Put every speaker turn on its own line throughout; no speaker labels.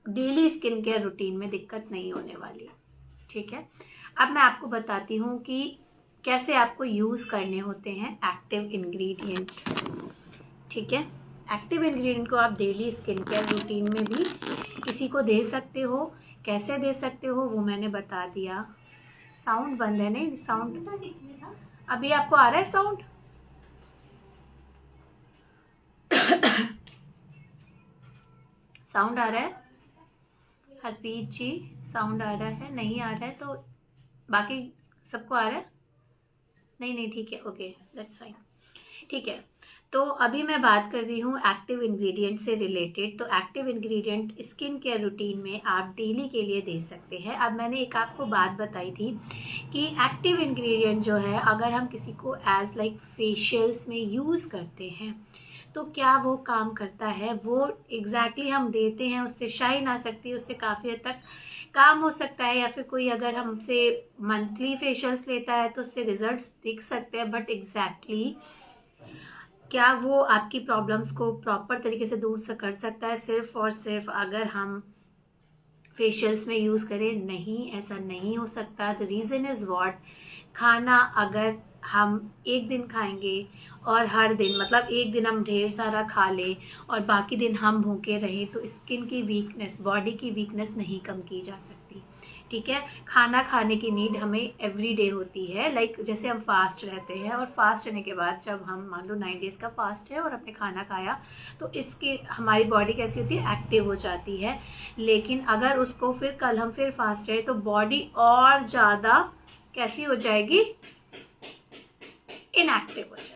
Daily skin care routine में दिक्कत नहीं होने वाली। ठीक है, अब मैं आपको बताती हूँ कि कैसे आपको यूज़ करने होते हैं एक्टिव इंग्रेडिएंट। ठीक है, एक्टिव इंग्रेडिएंट को आप डेली स्किन केयर रूटीन में भी किसी को दे सकते हो। कैसे दे सकते हो वो मैंने बता दिया। साउंड बंद है, नहीं साउंड अभी आपको आ रहा है साउंड? साउंड आ रहा है हरप्रीत जी? साउंड आ रहा है? नहीं आ रहा है तो बाकी सबको आ रहा है? नहीं ठीक है, ओके दैट्स फाइन। ठीक है, तो अभी मैं बात कर रही हूँ एक्टिव इंग्रेडिएंट से रिलेटेड। तो active ingredient skin care routine में आप डेली के लिए दे सकते हैं। अब मैंने एक आपको बात बताई थी कि एक्टिव इंग्रेडिएंट जो है अगर हम किसी को एज लाइक फेशियल्स में यूज़ करते हैं तो क्या वो काम करता है, वो एग्जैक्टली हम देते हैं, उससे शाइन आ सकती है, उससे काफ़ी हद तक काम हो सकता है। या फिर कोई अगर हमसे मंथली फेशियल्स लेता है तो उससे रिजल्ट्स दिख सकते हैं, बट एग्जैक्टली क्या वो आपकी प्रॉब्लम्स को प्रॉपर तरीके से दूर कर सकता है सिर्फ और सिर्फ अगर हम फेशियल्स में यूज़ करें? नहीं, ऐसा नहीं हो सकता। द रीज़न इज़ व्हाट, खाना अगर हम एक दिन खाएंगे और हर दिन मतलब एक दिन हम ढेर सारा खा लें और बाकी दिन हम भूखे रहें तो स्किन की वीकनेस, बॉडी की वीकनेस नहीं कम की जा सकती। ठीक है, खाना खाने की नीड हमें एवरी डे होती है। लाइक जैसे हम फास्ट रहते हैं और फास्ट रहने के बाद जब हम मान लो 9 डेज़ का फास्ट है और अपने खाना खाया तो इसकी हमारी बॉडी कैसी होती है, एक्टिव हो जाती है। लेकिन अगर उसको फिर कल हम फिर फास्ट रहे तो बॉडी और ज़्यादा कैसी हो जाएगी, इनएक्टिव हो जाएगी।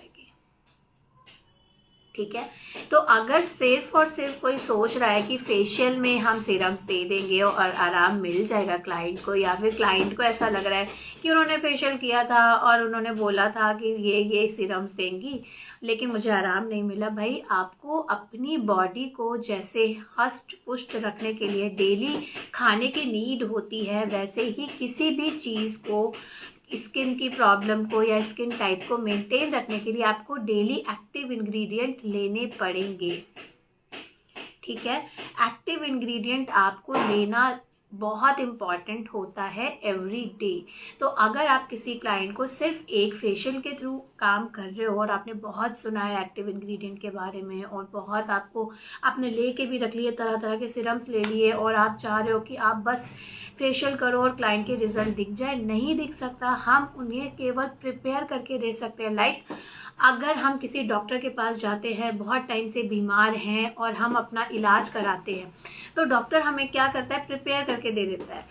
ठीक है, तो अगर सिर्फ और सिर्फ कोई सोच रहा है कि फेशियल में हम सीरम्स दे देंगे और आराम मिल जाएगा क्लाइंट को, या फिर क्लाइंट को ऐसा लग रहा है कि उन्होंने फेशियल किया था और उन्होंने बोला था कि ये सीरम्स देंगी लेकिन मुझे आराम नहीं मिला, भाई आपको अपनी बॉडी को जैसे हष्ट पुष्ट रखने के लिए डेली खाने की नीड होती है वैसे ही किसी भी चीज़ को, स्किन की प्रॉब्लम को या स्किन टाइप को मेंटेन रखने के लिए आपको डेली एक्टिव इंग्रेडिएंट लेने पड़ेंगे। ठीक है, एक्टिव इंग्रेडिएंट आपको लेना बहुत इम्पॉर्टेंट होता है एवरी डे। तो अगर आप किसी क्लाइंट को सिर्फ एक फेशियल के थ्रू काम कर रहे हो और आपने बहुत सुना है एक्टिव इंग्रेडिएंट के बारे में और बहुत आपने लेके भी रख लिए, तरह तरह के सिरम्स ले लिए और आप चाह रहे हो कि आप बस फेशियल करो और क्लाइंट के रिजल्ट दिख जाए, नहीं दिख सकता। हम उन्हें केवल प्रिपेयर करके दे सकते हैं। लाइक अगर हम किसी डॉक्टर के पास जाते हैं, बहुत टाइम से बीमार हैं और हम अपना इलाज कराते हैं तो डॉक्टर हमें क्या करता है, प्रिपेयर करके दे देता है।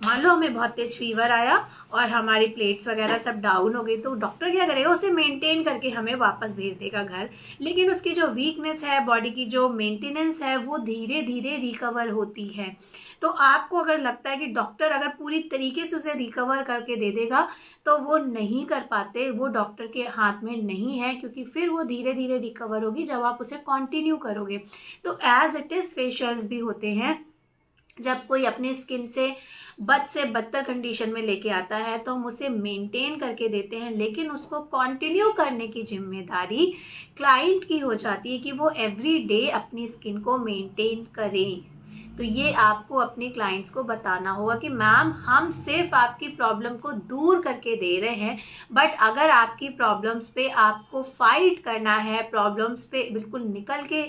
मान लो हमें बहुत तेज फीवर आया और हमारी प्लेट्स वगैरह सब डाउन हो गई तो डॉक्टर क्या करेगा, उसे मेंटेन करके हमें वापस भेज देगा घर। लेकिन उसकी जो वीकनेस है, बॉडी की जो मेंटेनेंस है वो धीरे धीरे रिकवर होती है। तो आपको अगर लगता है कि डॉक्टर अगर पूरी तरीके से उसे रिकवर करके दे देगा तो वो नहीं कर पाते, वो डॉक्टर के हाथ में नहीं है, क्योंकि फिर वो धीरे धीरे रिकवर होगी जब आप उसे कंटिन्यू करोगे। तो एज इट इज फेशियल्स भी होते हैं। जब कोई अपनी स्किन से बदतर कंडीशन में लेके आता है तो हम उसे मेंटेन करके देते हैं, लेकिन उसको कंटिन्यू करने की जिम्मेदारी क्लाइंट की हो जाती है कि वो एवरी डे अपनी स्किन को मेंटेन करें। तो ये आपको अपने क्लाइंट्स को बताना होगा कि मैम हम सिर्फ आपकी प्रॉब्लम को दूर करके दे रहे हैं, बट अगर आपकी प्रॉब्लम्स पे आपको फाइट करना है, प्रॉब्लम्स पे बिल्कुल निकल के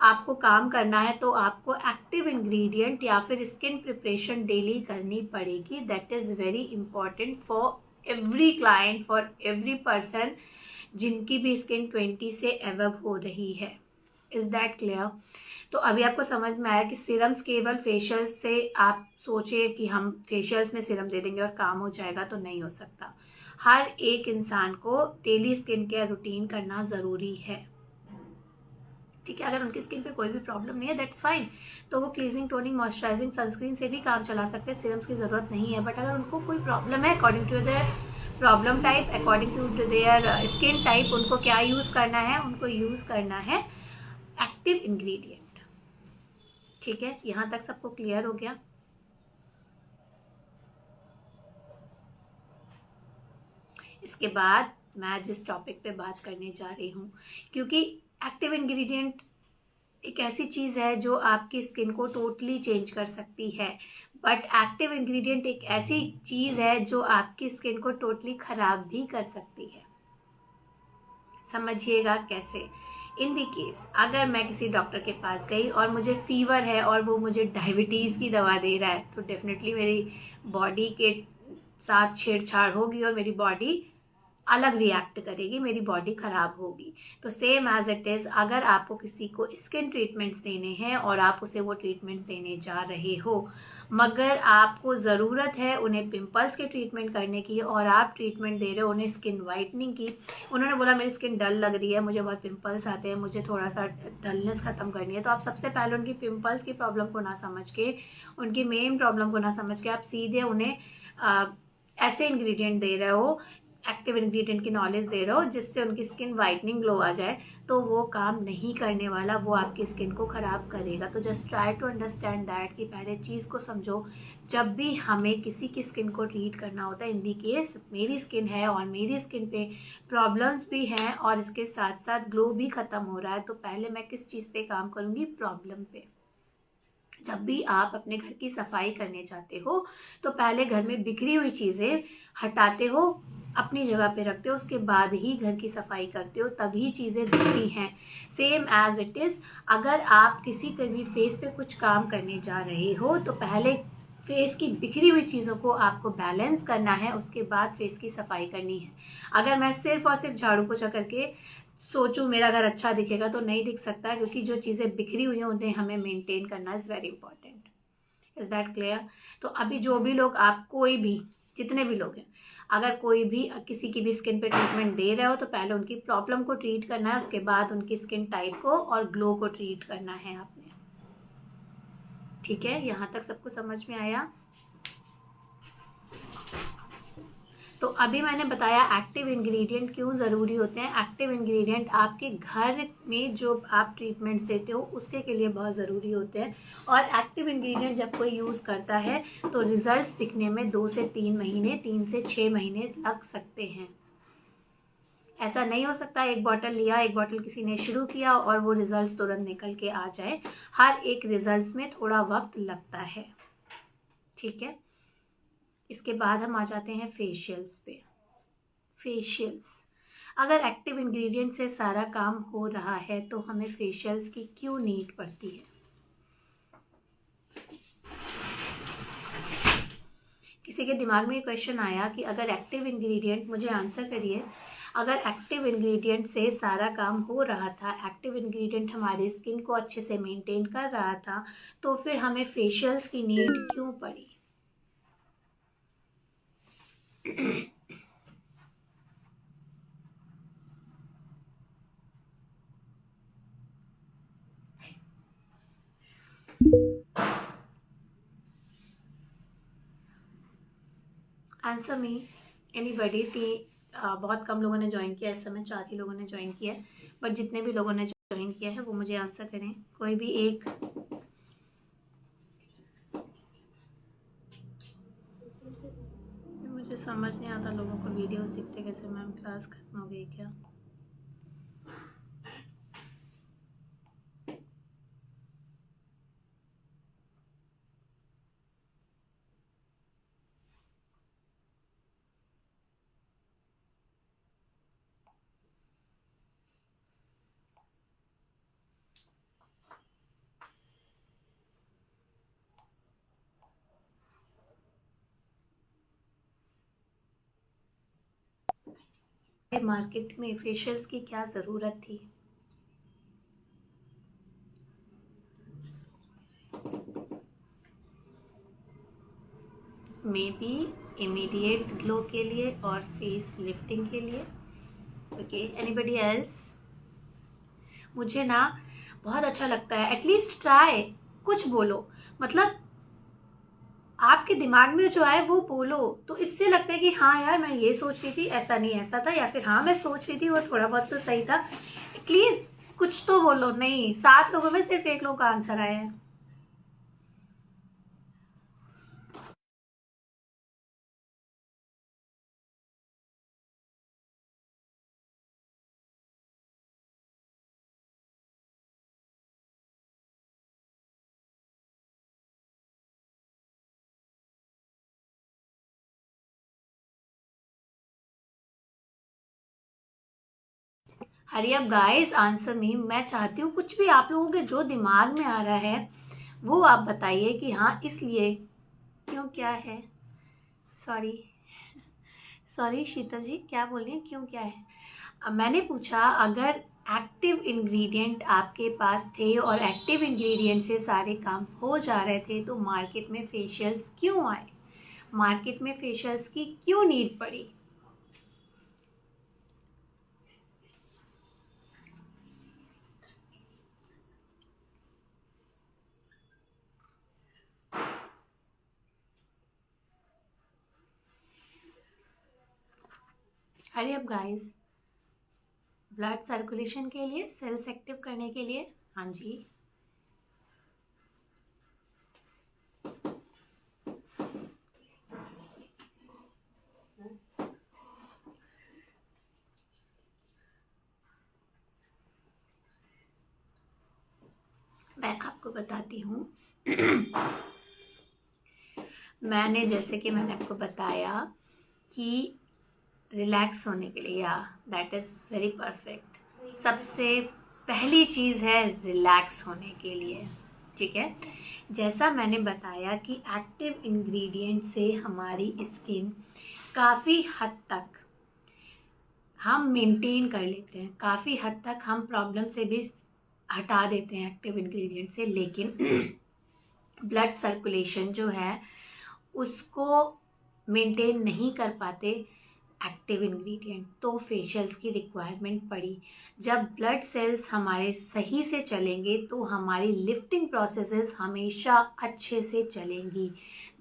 आपको काम करना है तो आपको एक्टिव इंग्रेडिएंट या फिर स्किन प्रिपरेशन डेली करनी पड़ेगी। That is very important for every client, for every person जिनकी भी स्किन 20 से एबव हो रही है। Is that clear? तो अभी आपको समझ में आया कि सीरम्स केवल फेशियल्स से आप सोचे कि हम फेशियल्स में सीरम दे देंगे और काम हो जाएगा, तो नहीं हो सकता। हर एक इंसान को डेली स्किन केयर रूटीन करना ज़रूरी है। ठीक है, अगर उनकी स्किन पे कोई भी प्रॉब्लम नहीं है दैट्स फाइन, तो वो क्लीजिंग, टोनिंग, मॉइस्चराइजिंग, सनस्क्रीन से भी काम चला सकते हैं, सीरम्स की ज़रूरत नहीं है। बट अगर उनको कोई प्रॉब्लम है, according to their problem type, according to their skin type, उनको क्या यूज़ करना है, उनको यूज़ करना है एक्टिव इंग्रेडिएंट। ठीक है, यहाँ तक सबको क्लियर हो गया? इसके बाद मैं जिस टॉपिक पे बात करने जा रही हूँ, क्योंकि एक्टिव इंग्रेडिएंट एक ऐसी चीज़ है जो आपकी स्किन को टोटली चेंज कर सकती है, बट एक्टिव इंग्रेडिएंट एक ऐसी चीज़ है जो आपकी स्किन को टोटली ख़राब भी कर सकती है। समझिएगा कैसे। इन दी केस अगर मैं किसी डॉक्टर के पास गई और मुझे फीवर है और वो मुझे डायबिटीज़ की दवा दे रहा है, तो डेफिनेटली मेरी बॉडी के साथ छेड़छाड़ होगी और मेरी बॉडी अलग रिएक्ट करेगी, मेरी बॉडी ख़राब होगी। तो सेम एज इट इज़, अगर आपको किसी को स्किन ट्रीटमेंट्स देने हैं और आप उसे वो ट्रीटमेंट्स देने जा रहे हो, मगर आपको ज़रूरत है उन्हें पिंपल्स के ट्रीटमेंट करने की और आप ट्रीटमेंट दे रहे हो उन्हें स्किन वाइटनिंग की, उन्होंने बोला मेरी स्किन डल लग रही है, मुझे बहुत पिंपल्स आते हैं, मुझे थोड़ा सा डलनेस ख़त्म करनी है, तो आप सबसे पहले उनकी पिंपल्स की प्रॉब्लम को ना समझ के, उनकी मेन प्रॉब्लम को ना समझ के आप सीधे उन्हें ऐसे इंग्रेडिएंट दे रहे हो, एक्टिव इंग्रेडिएंट की नॉलेज दे रहे हो जिससे उनकी स्किन वाइटनिंग ग्लो आ जाए, तो वो काम नहीं करने वाला, वो आपकी स्किन को ख़राब करेगा। तो just try to understand that कि पहले चीज़ को समझो। जब भी हमें किसी की स्किन को ट्रीट करना होता है, इन दी केस मेरी स्किन है और मेरी स्किन पे प्रॉब्लम्स भी हैं और इसके साथ साथ ग्लो भी ख़त्म हो रहा है, तो पहले मैं किस चीज़ पे काम करूँगी? प्रॉब्लम पे। जब भी आप अपने घर की सफाई करने जाते हो तो पहले घर में बिखरी हुई चीज़ें हटाते हो, अपनी जगह पे रखते हो, उसके बाद ही घर की सफाई करते हो, तभी चीज़ें दिखती हैं। सेम एज इट इज़, अगर आप किसी के भी फेस पे कुछ काम करने जा रहे हो तो पहले फेस की बिखरी हुई चीज़ों को आपको बैलेंस करना है, उसके बाद फेस की सफाई करनी है। अगर मैं सिर्फ और सिर्फ झाड़ू पोछा करके सोचूं मेरा घर अच्छा दिखेगा, तो नहीं दिख सकता, क्योंकि जो चीज़ें बिखरी हुई हैं उन्हें हमें मेंटेन करना is very important. Is that clear? तो अभी जो भी लोग, आप कोई भी, जितने भी लोग हैं, अगर कोई भी किसी की भी स्किन पे ट्रीटमेंट दे रहे हो तो पहले उनकी प्रॉब्लम को ट्रीट करना है, उसके बाद उनकी स्किन टाइप को और ग्लो को ट्रीट करना है आपने। ठीक है, यहाँ तक सबको समझ में आया? तो अभी मैंने बताया एक्टिव इंग्रेडिएंट क्यों ज़रूरी होते हैं। एक्टिव इंग्रेडिएंट आपके घर में जो आप ट्रीटमेंट्स देते हो उसके के लिए बहुत ज़रूरी होते हैं, और एक्टिव इंग्रेडिएंट जब कोई यूज़ करता है तो रिजल्ट्स दिखने में 2 से 3 महीने, 3 से 6 महीने लग सकते हैं। ऐसा नहीं हो सकता एक बॉटल लिया, एक बॉटल किसी ने शुरू किया और वो रिजल्ट्स तुरंत निकल के आ जाए। हर एक रिजल्ट्स में थोड़ा वक्त लगता है। ठीक है, इसके बाद हम आ जाते हैं फेशियल्स पे। फेशियल्स, अगर एक्टिव इंग्रेडिएंट से सारा काम हो रहा है तो हमें फेशियल्स की क्यों नीड पड़ती है? किसी के दिमाग में ये क्वेश्चन आया कि अगर एक्टिव इंग्रेडिएंट, मुझे आंसर करिए, अगर एक्टिव इंग्रेडिएंट से सारा काम हो रहा था, एक्टिव इंग्रेडिएंट हमारी स्किन को अच्छे से मेंटेन कर रहा था, तो फिर हमें फेशियल्स की नीड क्यों पड़ी? Answer me, anybody. बहुत कम लोगों ने ज्वाइन किया, इस समय 4 ही लोगों ने ज्वाइन किया है, बट जितने भी लोगों ने ज्वाइन किया है वो मुझे आंसर करें, कोई भी एक। मुझे समझ नहीं आता लोगों को वीडियो दिखते कैसे। मैम क्लास खत्म हो गई क्या? मार्केट में फेशियल्स की क्या ज़रूरत थी? मे बी इमीडिएट ग्लो के लिए और फेस लिफ्टिंग के लिए। Okay, anybody else? मुझे ना बहुत अच्छा लगता है, एटलीस्ट ट्राई, कुछ बोलो, मतलब आपके दिमाग में जो आए वो बोलो, तो इससे लगता है कि हाँ यार मैं ये सोच रही थी, ऐसा नहीं ऐसा था, या फिर हाँ मैं सोच रही थी वो थोड़ा बहुत तो सही था। एटलीस्ट कुछ तो बोलो। नहीं, 7 लोगों में सिर्फ 1 लोग का आंसर आया है। Hurry up guys, answer me. मैं चाहती हूँ कुछ भी आप लोगों के जो दिमाग में आ रहा है वो आप बताइए कि हाँ इसलिए, क्यों, क्या है। सॉरी सॉरी शीतल जी, क्या बोलिए, क्यों, क्या है। अब मैंने पूछा अगर एक्टिव इंग्रेडिएंट आपके पास थे और एक्टिव इंग्रेडिएंट से सारे काम हो जा रहे थे तो मार्केट में फेशियल्स क्यों आए, मार्केट में फेशियल्स की क्यों नीड पड़ी। Hurry up guys, blood circulation के लिए, सेल्स एक्टिव करने के लिए। हाँ जी, मैं आपको बताती हूँ। मैंने आपको बताया कि रिलैक्स होने के लिए, या दैट इज़ वेरी परफेक्ट। सबसे पहली चीज़ है रिलैक्स होने के लिए, ठीक है। जैसा मैंने बताया कि एक्टिव इंग्रेडिएंट से हमारी स्किन काफ़ी हद तक हम मेंटेन कर लेते हैं, काफ़ी हद तक हम प्रॉब्लम से भी हटा देते हैं एक्टिव इंग्रेडिएंट से, लेकिन ब्लड सर्कुलेशन जो है उसको मेंटेन नहीं कर पाते एक्टिव इंग्रेडिएंट, तो फेशियल्स की रिक्वायरमेंट पड़ी। जब ब्लड सेल्स हमारे सही से चलेंगे तो हमारी लिफ्टिंग प्रोसेसेस हमेशा अच्छे से चलेंगी।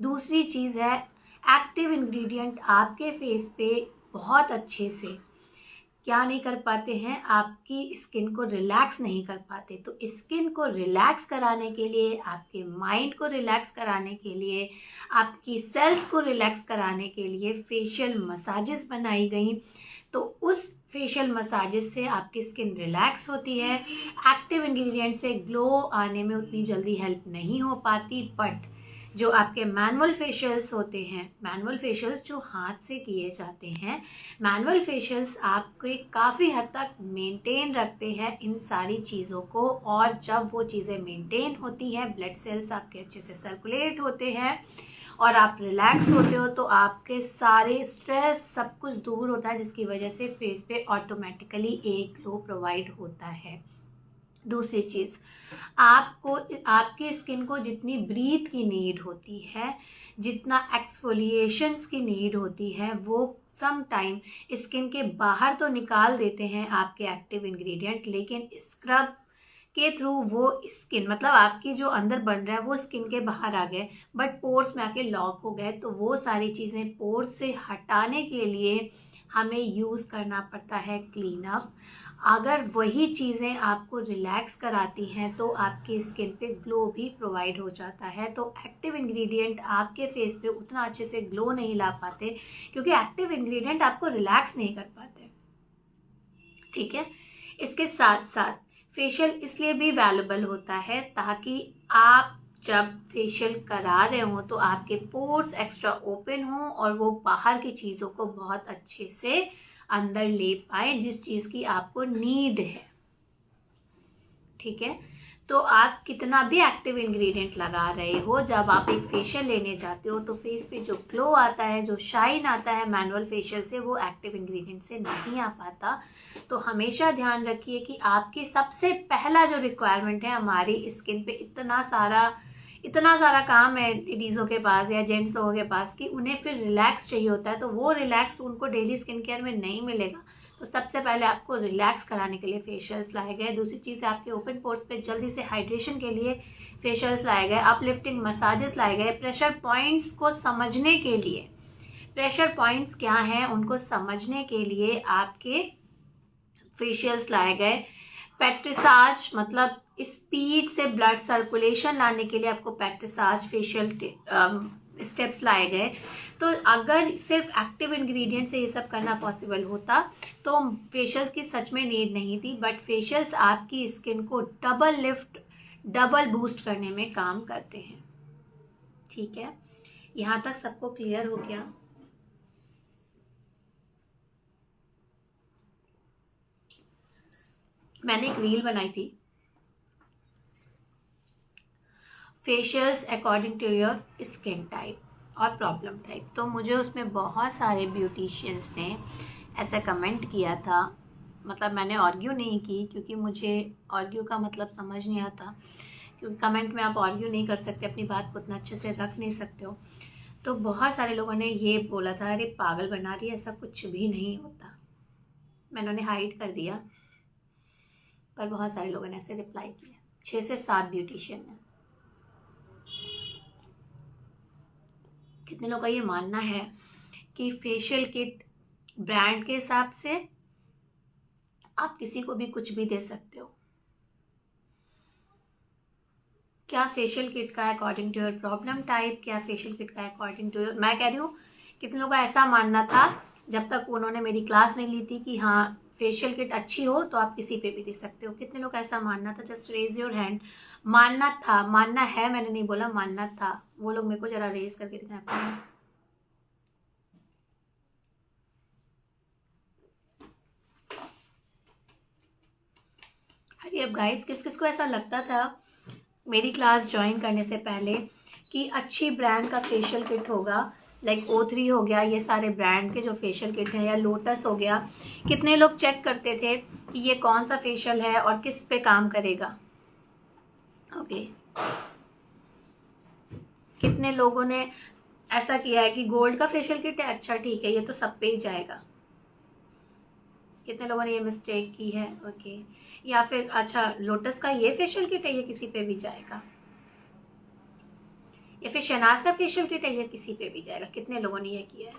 दूसरी चीज़ है, एक्टिव इंग्रेडिएंट आपके फेस पे बहुत अच्छे से क्या नहीं कर पाते हैं, आपकी स्किन को रिलैक्स नहीं कर पाते। तो स्किन को रिलैक्स कराने के लिए, आपके माइंड को रिलैक्स कराने के लिए, आपकी सेल्स को रिलैक्स कराने के लिए फेशियल मसाजेस बनाई गई। तो उस फेशियल मसाजेस से आपकी स्किन रिलैक्स होती है। एक्टिव इंग्रेडिएंट से ग्लो आने में उतनी जल्दी हेल्प नहीं हो पाती, बट जो आपके मैनुअल फेशियल्स होते हैं, मैनुअल फेशियल्स जो हाथ से किए जाते हैं, मैनुअल फेशियल्स आपके काफ़ी हद तक मेंटेन रखते हैं इन सारी चीज़ों को। और जब वो चीज़ें मेंटेन होती हैं, ब्लड सेल्स आपके अच्छे से सर्कुलेट होते हैं और आप रिलैक्स होते हो, तो आपके सारे स्ट्रेस सब कुछ दूर होता है, जिसकी वजह से फेस पे ऑटोमेटिकली एक ग्लो प्रोवाइड होता है। दूसरी चीज़, आपको आपकी स्किन को जितनी ब्रीथ की नीड होती है, जितना एक्सफोलिएशंस की नीड होती है, वो सम टाइम स्किन के बाहर तो निकाल देते हैं आपके एक्टिव इंग्रेडिएंट, लेकिन स्क्रब के थ्रू वो स्किन, मतलब आपकी जो अंदर बन रहा है वो स्किन के बाहर आ गए, बट पोर्स में आके लॉक हो गए। तो वो सारी चीज़ें पोर्स से हटाने के लिए हमें यूज़ करना पड़ता है क्लीन अप। अगर वही चीज़ें आपको रिलैक्स कराती हैं तो आपकी स्किन पे ग्लो भी प्रोवाइड हो जाता है। तो एक्टिव इंग्रेडिएंट आपके फेस पे उतना अच्छे से ग्लो नहीं ला पाते, क्योंकि एक्टिव इंग्रेडिएंट आपको रिलैक्स नहीं कर पाते, ठीक है। इसके साथ साथ फेशियल इसलिए भी वैल्यूबल होता है ताकि आप जब फेशियल करा रहे हो तो आपके पोर्स एक्स्ट्रा ओपन हो और वो बाहर की चीज़ों को बहुत अच्छे से अंदर ले पाए, जिस चीज़ की आपको नीड है, ठीक है। तो आप कितना भी एक्टिव इंग्रेडिएंट लगा रहे हो, जब आप एक फेशियल लेने जाते हो तो फेस पे जो ग्लो आता है, जो शाइन आता है मैनुअल फेशियल से, वो एक्टिव इंग्रेडिएंट से नहीं आ पाता। तो हमेशा ध्यान रखिए कि आपकी सबसे पहला जो रिक्वायरमेंट है, हमारी स्किन पे इतना सारा काम है लेडीज़ों के पास या जेंट्स लोगों के पास कि उन्हें फिर रिलैक्स चाहिए होता है, तो वो रिलैक्स उनको डेली स्किन केयर में नहीं मिलेगा। तो सबसे पहले आपको रिलैक्स कराने के लिए फेशियल्स लाए गए। दूसरी चीज़ है, आपके ओपन पोर्स पे जल्दी से हाइड्रेशन के लिए फेशियल्स लाए गए, अपलिफ्टिंग मसाजेस लाए गए, प्रेशर पॉइंट्स को समझने के लिए, प्रेशर पॉइंट्स क्या हैं उनको समझने के लिए आपके फेशियल्स लाए गए। पेट्रिसाज, मतलब स्पीड से ब्लड सर्कुलेशन लाने के लिए आपको पेट्रिसाज फेशियल स्टेप्स लाए गए। तो अगर सिर्फ एक्टिव इंग्रेडिएंट से ये सब करना पॉसिबल होता तो फेशियल्स की सच में नीड नहीं थी, बट फेशियल्स आपकी स्किन को डबल लिफ्ट, डबल बूस्ट करने में काम करते हैं, ठीक है। यहाँ तक सबको क्लियर हो गया। मैंने एक रील बनाई थी, facials according to your skin type और प्रॉब्लम टाइप। तो मुझे उसमें बहुत सारे ब्यूटिशियंस ने ऐसा कमेंट किया था। मतलब मैंने आर्ग्यू नहीं की, क्योंकि मुझे आर्ग्यू का मतलब समझ नहीं आता, क्योंकि कमेंट में आप आर्ग्यू नहीं कर सकते, अपनी बात को उतना अच्छे से रख नहीं सकते हो। तो बहुत सारे लोगों ने ये बोला था, अरे पागल बना रही है, ऐसा कुछ भी नहीं होता। मैंने उन्हें हाइड कर दिया, पर बहुत सारे लोगों ने ऐसे रिप्लाई किया, 6 से 7 ब्यूटिशियन ने। कितने लोगों का ये मानना है कि फेशियल किट ब्रांड के हिसाब से आप किसी को भी कुछ भी दे सकते हो। क्या फेशियल किट का according to your problem type, क्या फेशियल किट का अकॉर्डिंग टू योर, मैं कह रही हूँ कितने लोगों का ऐसा मानना था जब तक उन्होंने मेरी क्लास नहीं ली थी कि हाँ फेशियल किट अच्छी हो तो आप किसी पे भी दे सकते हो। कितने लोग ऐसा मानना था? Just raise your hand. मानना था, मानना है, मैंने नहीं बोला, मानना था। वो लोग मेरे को जरा रेज करके दिखाएं। अरे अब गाइस, किस किस को ऐसा लगता था मेरी क्लास ज्वाइन करने से पहले कि अच्छी ब्रांड का फेशियल किट होगा, लाइक O3 हो गया, ये सारे ब्रांड के जो फेशियल किट है, या लोटस हो गया। कितने लोग चेक करते थे कि ये कौन सा फेशियल है और किस पे काम करेगा? ओके कितने लोगों ने ऐसा किया है कि गोल्ड का फेशियल किट है, अच्छा ठीक है, ये तो सब पे ही जाएगा। कितने लोगों ने ये मिस्टेक की है? ओके या फिर अच्छा लोटस का ये फेशियल किट है, ये किसी पे भी जाएगा। या फिर शहनाज का फेशियल किट है, ये किसी पे भी जाएगा। कितने लोगों ने ये किया है?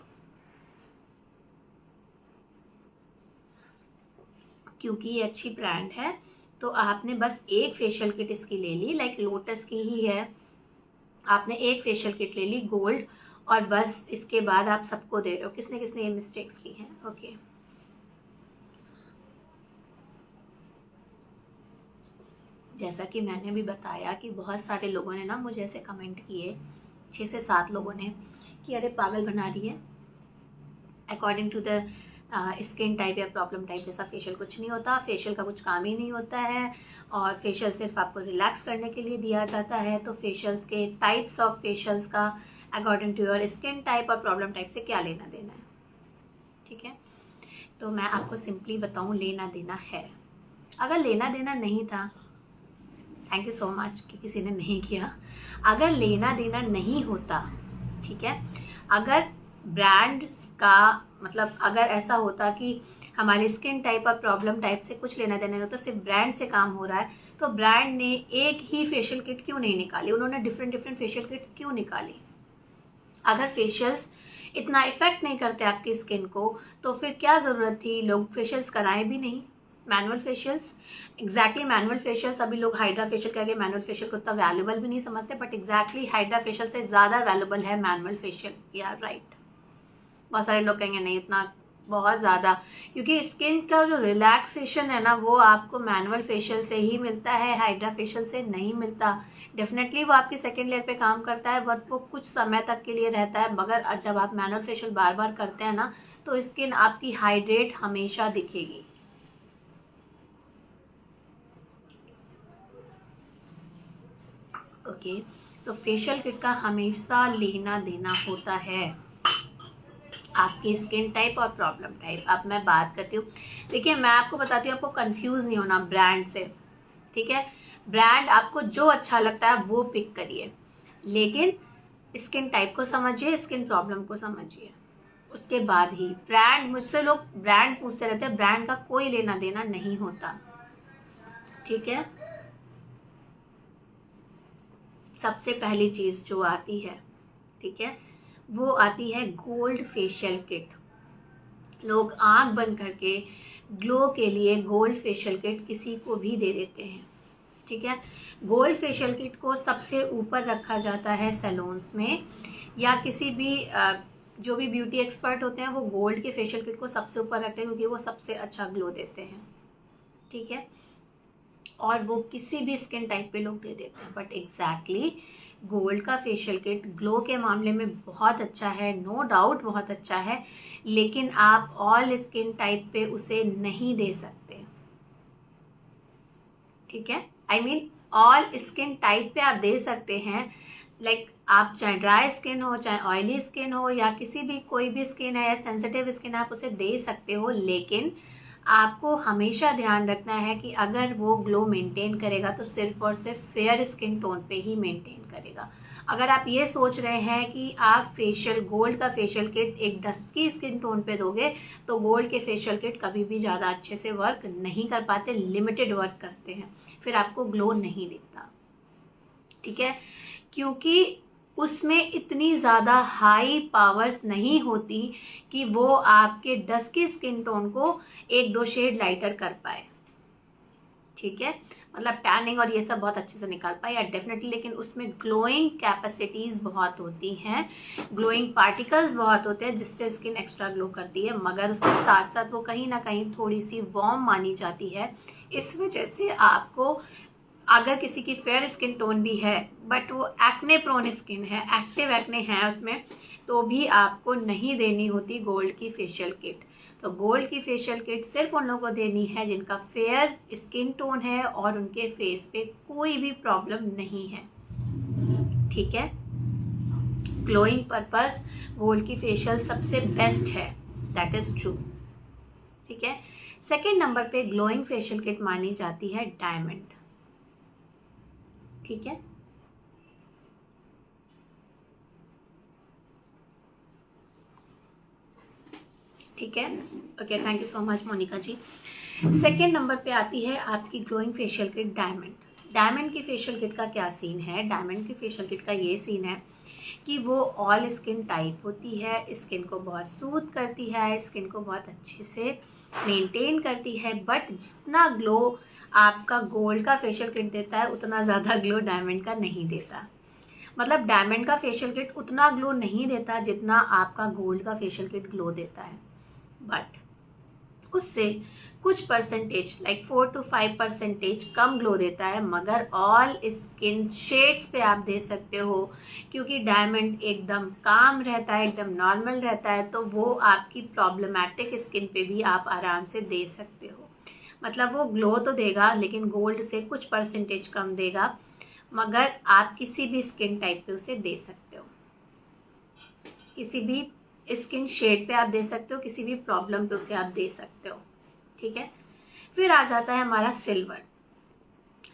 क्योंकि ये अच्छी ब्रांड है तो आपने बस एक फेशियल किट इसकी ले ली, लाइक लोटस की ही है, आपने एक फेशियल किट ले ली गोल्ड, और बस इसके बाद आप सबको दे रहे हो। किसने किसने ये मिस्टेक्स की हैं? ओके जैसा कि मैंने भी बताया कि बहुत सारे लोगों ने ना मुझे ऐसे कमेंट किए, 6 से 7 लोगों ने, कि अरे पागल बना रही है, according to the skin type या प्रॉब्लम टाइप जैसा फेशियल कुछ नहीं होता, फेशियल का कुछ काम ही नहीं होता है, और फेशियल सिर्फ आपको रिलैक्स करने के लिए दिया जाता है। तो फेशियल्स के टाइप्स ऑफ फेशियल्स का according to your skin type और प्रॉब्लम टाइप से क्या लेना देना है, ठीक है? तो मैं आपको सिंपली बताऊँ, लेना देना है। अगर लेना देना नहीं था, थैंक यू सो मच कि किसी ने नहीं किया। अगर लेना देना नहीं होता, ठीक है, अगर ब्रांड्स का मतलब अगर ऐसा होता कि हमारी स्किन टाइप और प्रॉब्लम टाइप से कुछ लेना देना नहीं होता, सिर्फ ब्रांड से काम हो रहा है, तो ब्रांड ने एक ही फेशियल किट क्यों नहीं निकाली? उन्होंने डिफरेंट डिफरेंट फेशियल किट्स क्यों निकाली? अगर फेशियल्स इतना इफेक्ट नहीं करते आपकी स्किन को, तो फिर क्या ज़रूरत थी? लोग फेशियल्स कराएं भी नहीं, manual facials. Exactly manual facials, अभी लोग हाइड्रा फेशियल कह के मैनुअल फेशियल को उतना वैल्यूबल भी नहीं समझते, बट एग्जैक्टली हाइड्रा फेशियल से ज़्यादा वैल्यूबल है मैनुअल फेशियल। यार राइट, बहुत सारे लोग कहेंगे नहीं इतना, बहुत ज़्यादा, क्योंकि स्किन का जो रिलैक्सेशन है ना, वो आपको मैनुअल फेशियल से ही मिलता है, हाइड्रा फेशियल से नहीं मिलता। डेफिनेटली वो आपकी सेकेंड लेयर पे काम करता है, बट वो कुछ समय तक के लिए रहता है। मगर जब आप मैनुअल फेशियल बार बार करते हैं ना, तो स्किन आपकी हाइड्रेट हमेशा दिखेगी। ओके तो फेशियल किट का हमेशा लेना देना होता है आपकी स्किन टाइप और प्रॉब्लम टाइप। अब मैं बात करती हूँ, देखिए मैं आपको बताती हूँ, आपको कंफ्यूज नहीं होना ब्रांड से, ठीक है? ब्रांड आपको जो अच्छा लगता है वो पिक करिए, लेकिन स्किन टाइप को समझिए, स्किन प्रॉब्लम को समझिए, उसके बाद ही ब्रांड। मुझसे लोग ब्रांड पूछते रहते हैं, ब्रांड का कोई लेना देना नहीं होता, ठीक है? सबसे पहली चीज़ जो आती है, ठीक है, वो आती है गोल्ड फेशियल किट। लोग आंख बंद करके ग्लो के लिए गोल्ड फेशियल किट किसी को भी दे देते हैं, ठीक है? गोल्ड फेशियल किट को सबसे ऊपर रखा जाता है सैलून्स में, या किसी भी जो भी ब्यूटी एक्सपर्ट होते हैं वो गोल्ड के फेशियल किट को सबसे ऊपर रखते हैं, क्योंकि वो सबसे अच्छा ग्लो देते हैं, ठीक है? और वो किसी भी स्किन टाइप पे लोग दे देते हैं, बट एग्जैक्टली गोल्ड का फेशियल किट ग्लो के मामले में बहुत अच्छा है, नो डाउट बहुत अच्छा है, लेकिन आप ऑल स्किन टाइप पे उसे नहीं दे सकते। ठीक है, I mean all skin type पे आप दे सकते हैं। लाइक आप चाहे ड्राई स्किन हो, चाहे ऑयली स्किन हो, या किसी भी कोई भी स्किन है या सेंसिटिव स्किन है, आप उसे दे सकते हो। लेकिन आपको हमेशा ध्यान रखना है कि अगर वो ग्लो मेंटेन करेगा तो सिर्फ और सिर्फ फेयर स्किन टोन पे ही मेंटेन करेगा। अगर आप ये सोच रहे हैं कि आप फेशियल गोल्ड का फेशियल किट एक डस्की स्किन टोन पे दोगे, तो गोल्ड के फेशियल किट कभी भी ज़्यादा अच्छे से वर्क नहीं कर पाते, लिमिटेड वर्क करते हैं, फिर आपको ग्लो नहीं दिखता। ठीक है, क्योंकि उसमें इतनी ज़्यादा हाई पावर्स नहीं होती कि वो आपके डस्की स्किन टोन को 1-2 शेड लाइटर कर पाए। ठीक है, मतलब टैनिंग और ये सब बहुत अच्छे से निकाल पाए या डेफिनेटली, लेकिन उसमें ग्लोइंग कैपेसिटीज़ बहुत होती हैं, ग्लोइंग पार्टिकल्स बहुत होते हैं जिससे स्किन एक्स्ट्रा ग्लो करती है, मगर उसके साथ साथ वो कहीं ना कहीं थोड़ी सी वार्म मानी जाती है। इस वजह से आपको, अगर किसी की फेयर स्किन टोन भी है बट वो एक्ने प्रोन स्किन है, एक्टिव एक्ने है उसमें, तो भी आपको नहीं देनी होती गोल्ड की फेशियल किट। तो गोल्ड की फेशियल किट सिर्फ उन लोगों को देनी है जिनका फेयर स्किन टोन है और उनके फेस पे कोई भी प्रॉब्लम नहीं है। ठीक है, ग्लोइंग पर्पस गोल्ड की फेशियल सबसे बेस्ट है, दैट इज ट्रू। ठीक है, सेकेंड नंबर पे ग्लोइंग फेशियल किट मानी जाती है डायमंड। ठीक है, ठीक है, okay, thank you so much Monica ji. Second number पे आती है आपकी glowing facial kit diamond. Diamond की फेशियल किट का क्या सीन है? डायमंड की फेशियल किट का ये सीन है कि वो ऑल स्किन टाइप होती है, स्किन को बहुत सूद करती है, स्किन को बहुत अच्छे से मेंटेन करती है, बट जितना ग्लो आपका गोल्ड का फेशियल किट देता है उतना ज़्यादा ग्लो डायमंड का नहीं देता। मतलब डायमंड का फेशियल किट उतना ग्लो नहीं देता जितना आपका गोल्ड का फेशियल किट ग्लो देता है, बट उससे कुछ percentage like 4 to 5% come glow देता है, मगर ऑल स्किन शेड्स पे आप दे सकते हो, क्योंकि डायमंड एकदम काम रहता है, एकदम नॉर्मल रहता है, तो वो आपकी प्रॉब्लमेटिक स्किन पे भी आप आराम से दे सकते हो। मतलब वो ग्लो तो देगा लेकिन गोल्ड से कुछ परसेंटेज कम देगा, मगर आप किसी भी स्किन टाइप पे उसे दे सकते हो, किसी भी स्किन शेड पे आप दे सकते हो, किसी भी प्रॉब्लम पे उसे आप दे सकते हो। ठीक है, फिर आ जाता है हमारा सिल्वर।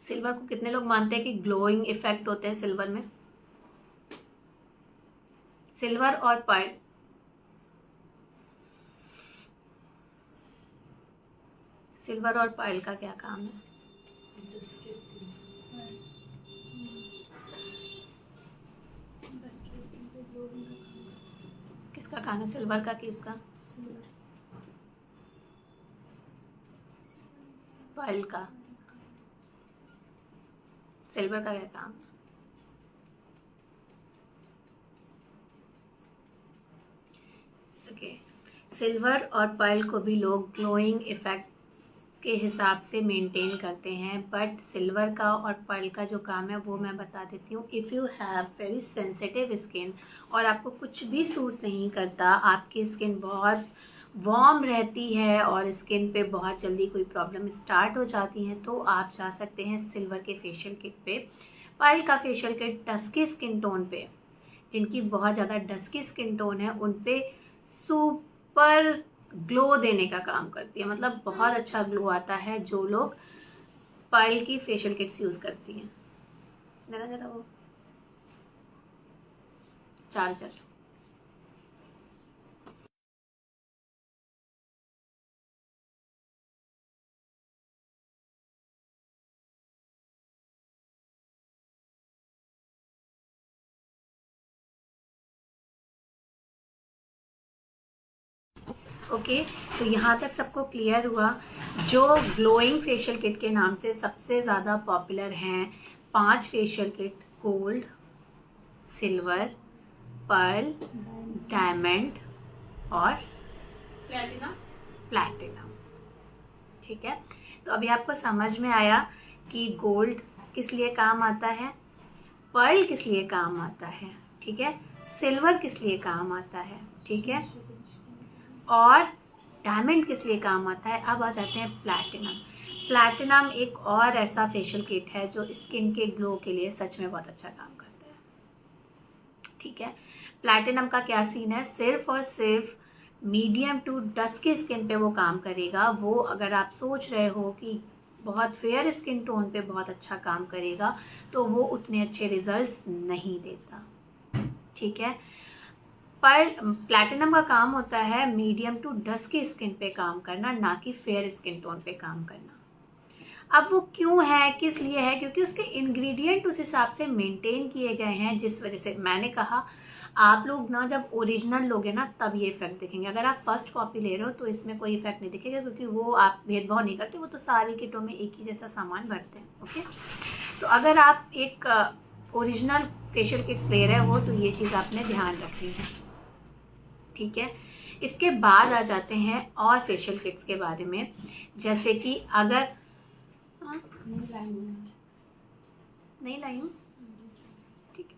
सिल्वर को कितने लोग मानते हैं कि ग्लोइंग इफेक्ट होते हैं सिल्वर में? सिल्वर और पर्ल, सिल्वर और पर्ल का क्या काम है? किसका काम है, सिल्वर का कि उसका? पर्ल का। सिल्वर का क्या काम? ओके, सिल्वर और पर्ल को भी लोग ग्लोइंग इफेक्ट के हिसाब से मेंटेन करते हैं, बट सिल्वर का और पर्ल का जो काम है वो मैं बता देती हूँ। If you have very sensitive skin और आपको कुछ भी सूट नहीं करता, आपकी स्किन बहुत वार्म रहती है और स्किन पे बहुत जल्दी कोई प्रॉब्लम स्टार्ट हो जाती है, तो आप जा सकते हैं सिल्वर के फेशियल किट पे। पर्ल का facial kit dusky skin tone पे, जिनकी बहुत ज़्यादा डस्की स्किन टोन है, उन पे सुपर ग्लो देने का काम करती है। मतलब बहुत अच्छा ग्लो आता है जो लोग पर्ल की फेशियल किट्स यूज़ करती हैं। मेरा जरा वो चार्जर, ओके, तो यहाँ तक सबको क्लियर हुआ। जो ग्लोइंग फेशियल किट के नाम से सबसे ज़्यादा पॉपुलर हैं 5 facial kit, gold, silver, pearl, diamond और प्लैटिनम। ठीक है, तो अभी आपको समझ में आया कि गोल्ड किस लिए काम आता है, पर्ल किस लिए काम आता है, ठीक है, सिल्वर किस लिए काम आता है, ठीक है, और डायमंड किस लिए काम आता है। अब आ जाते हैं प्लैटिनम। प्लैटिनम एक और ऐसा फेशियल किट है जो स्किन के ग्लो के लिए सच में बहुत अच्छा काम करता है। ठीक है, प्लैटिनम का क्या सीन है, सिर्फ और सिर्फ मीडियम टू डस्की स्किन पे वो काम करेगा। वो अगर आप सोच रहे हो कि बहुत फेयर स्किन टोन पे बहुत अच्छा काम करेगा तो वो उतने अच्छे रिजल्ट्स नहीं देता। ठीक है, पर प्लैटिनम का काम होता है मीडियम टू डस्की स्किन पे काम करना, ना कि फेयर स्किन टोन पे काम करना। अब वो क्यों है, किस लिए है, क्योंकि उसके इंग्रेडिएंट उस हिसाब से मेंटेन किए गए हैं। जिस वजह से मैंने कहा आप लोग ना जब ओरिजिनल लोगे ना तब ये इफेक्ट दिखेंगे। अगर आप फर्स्ट कॉपी ले रहे हो तो इसमें कोई इफेक्ट नहीं दिखेगा, क्योंकि वो आप भेदभाव नहीं करते, वो तो सारी किटों में एक ही जैसा सामान भरते हैं। ओके, तो अगर आप एक ओरिजिनल फेशियल किट्स ले रहे हो तो ये चीज़ आपने ध्यान रखनी है। ठीक है, इसके बाद आ जाते हैं और फेशियल किट्स के बारे में, जैसे कि अगर नहीं लाई हूँ। ठीक है,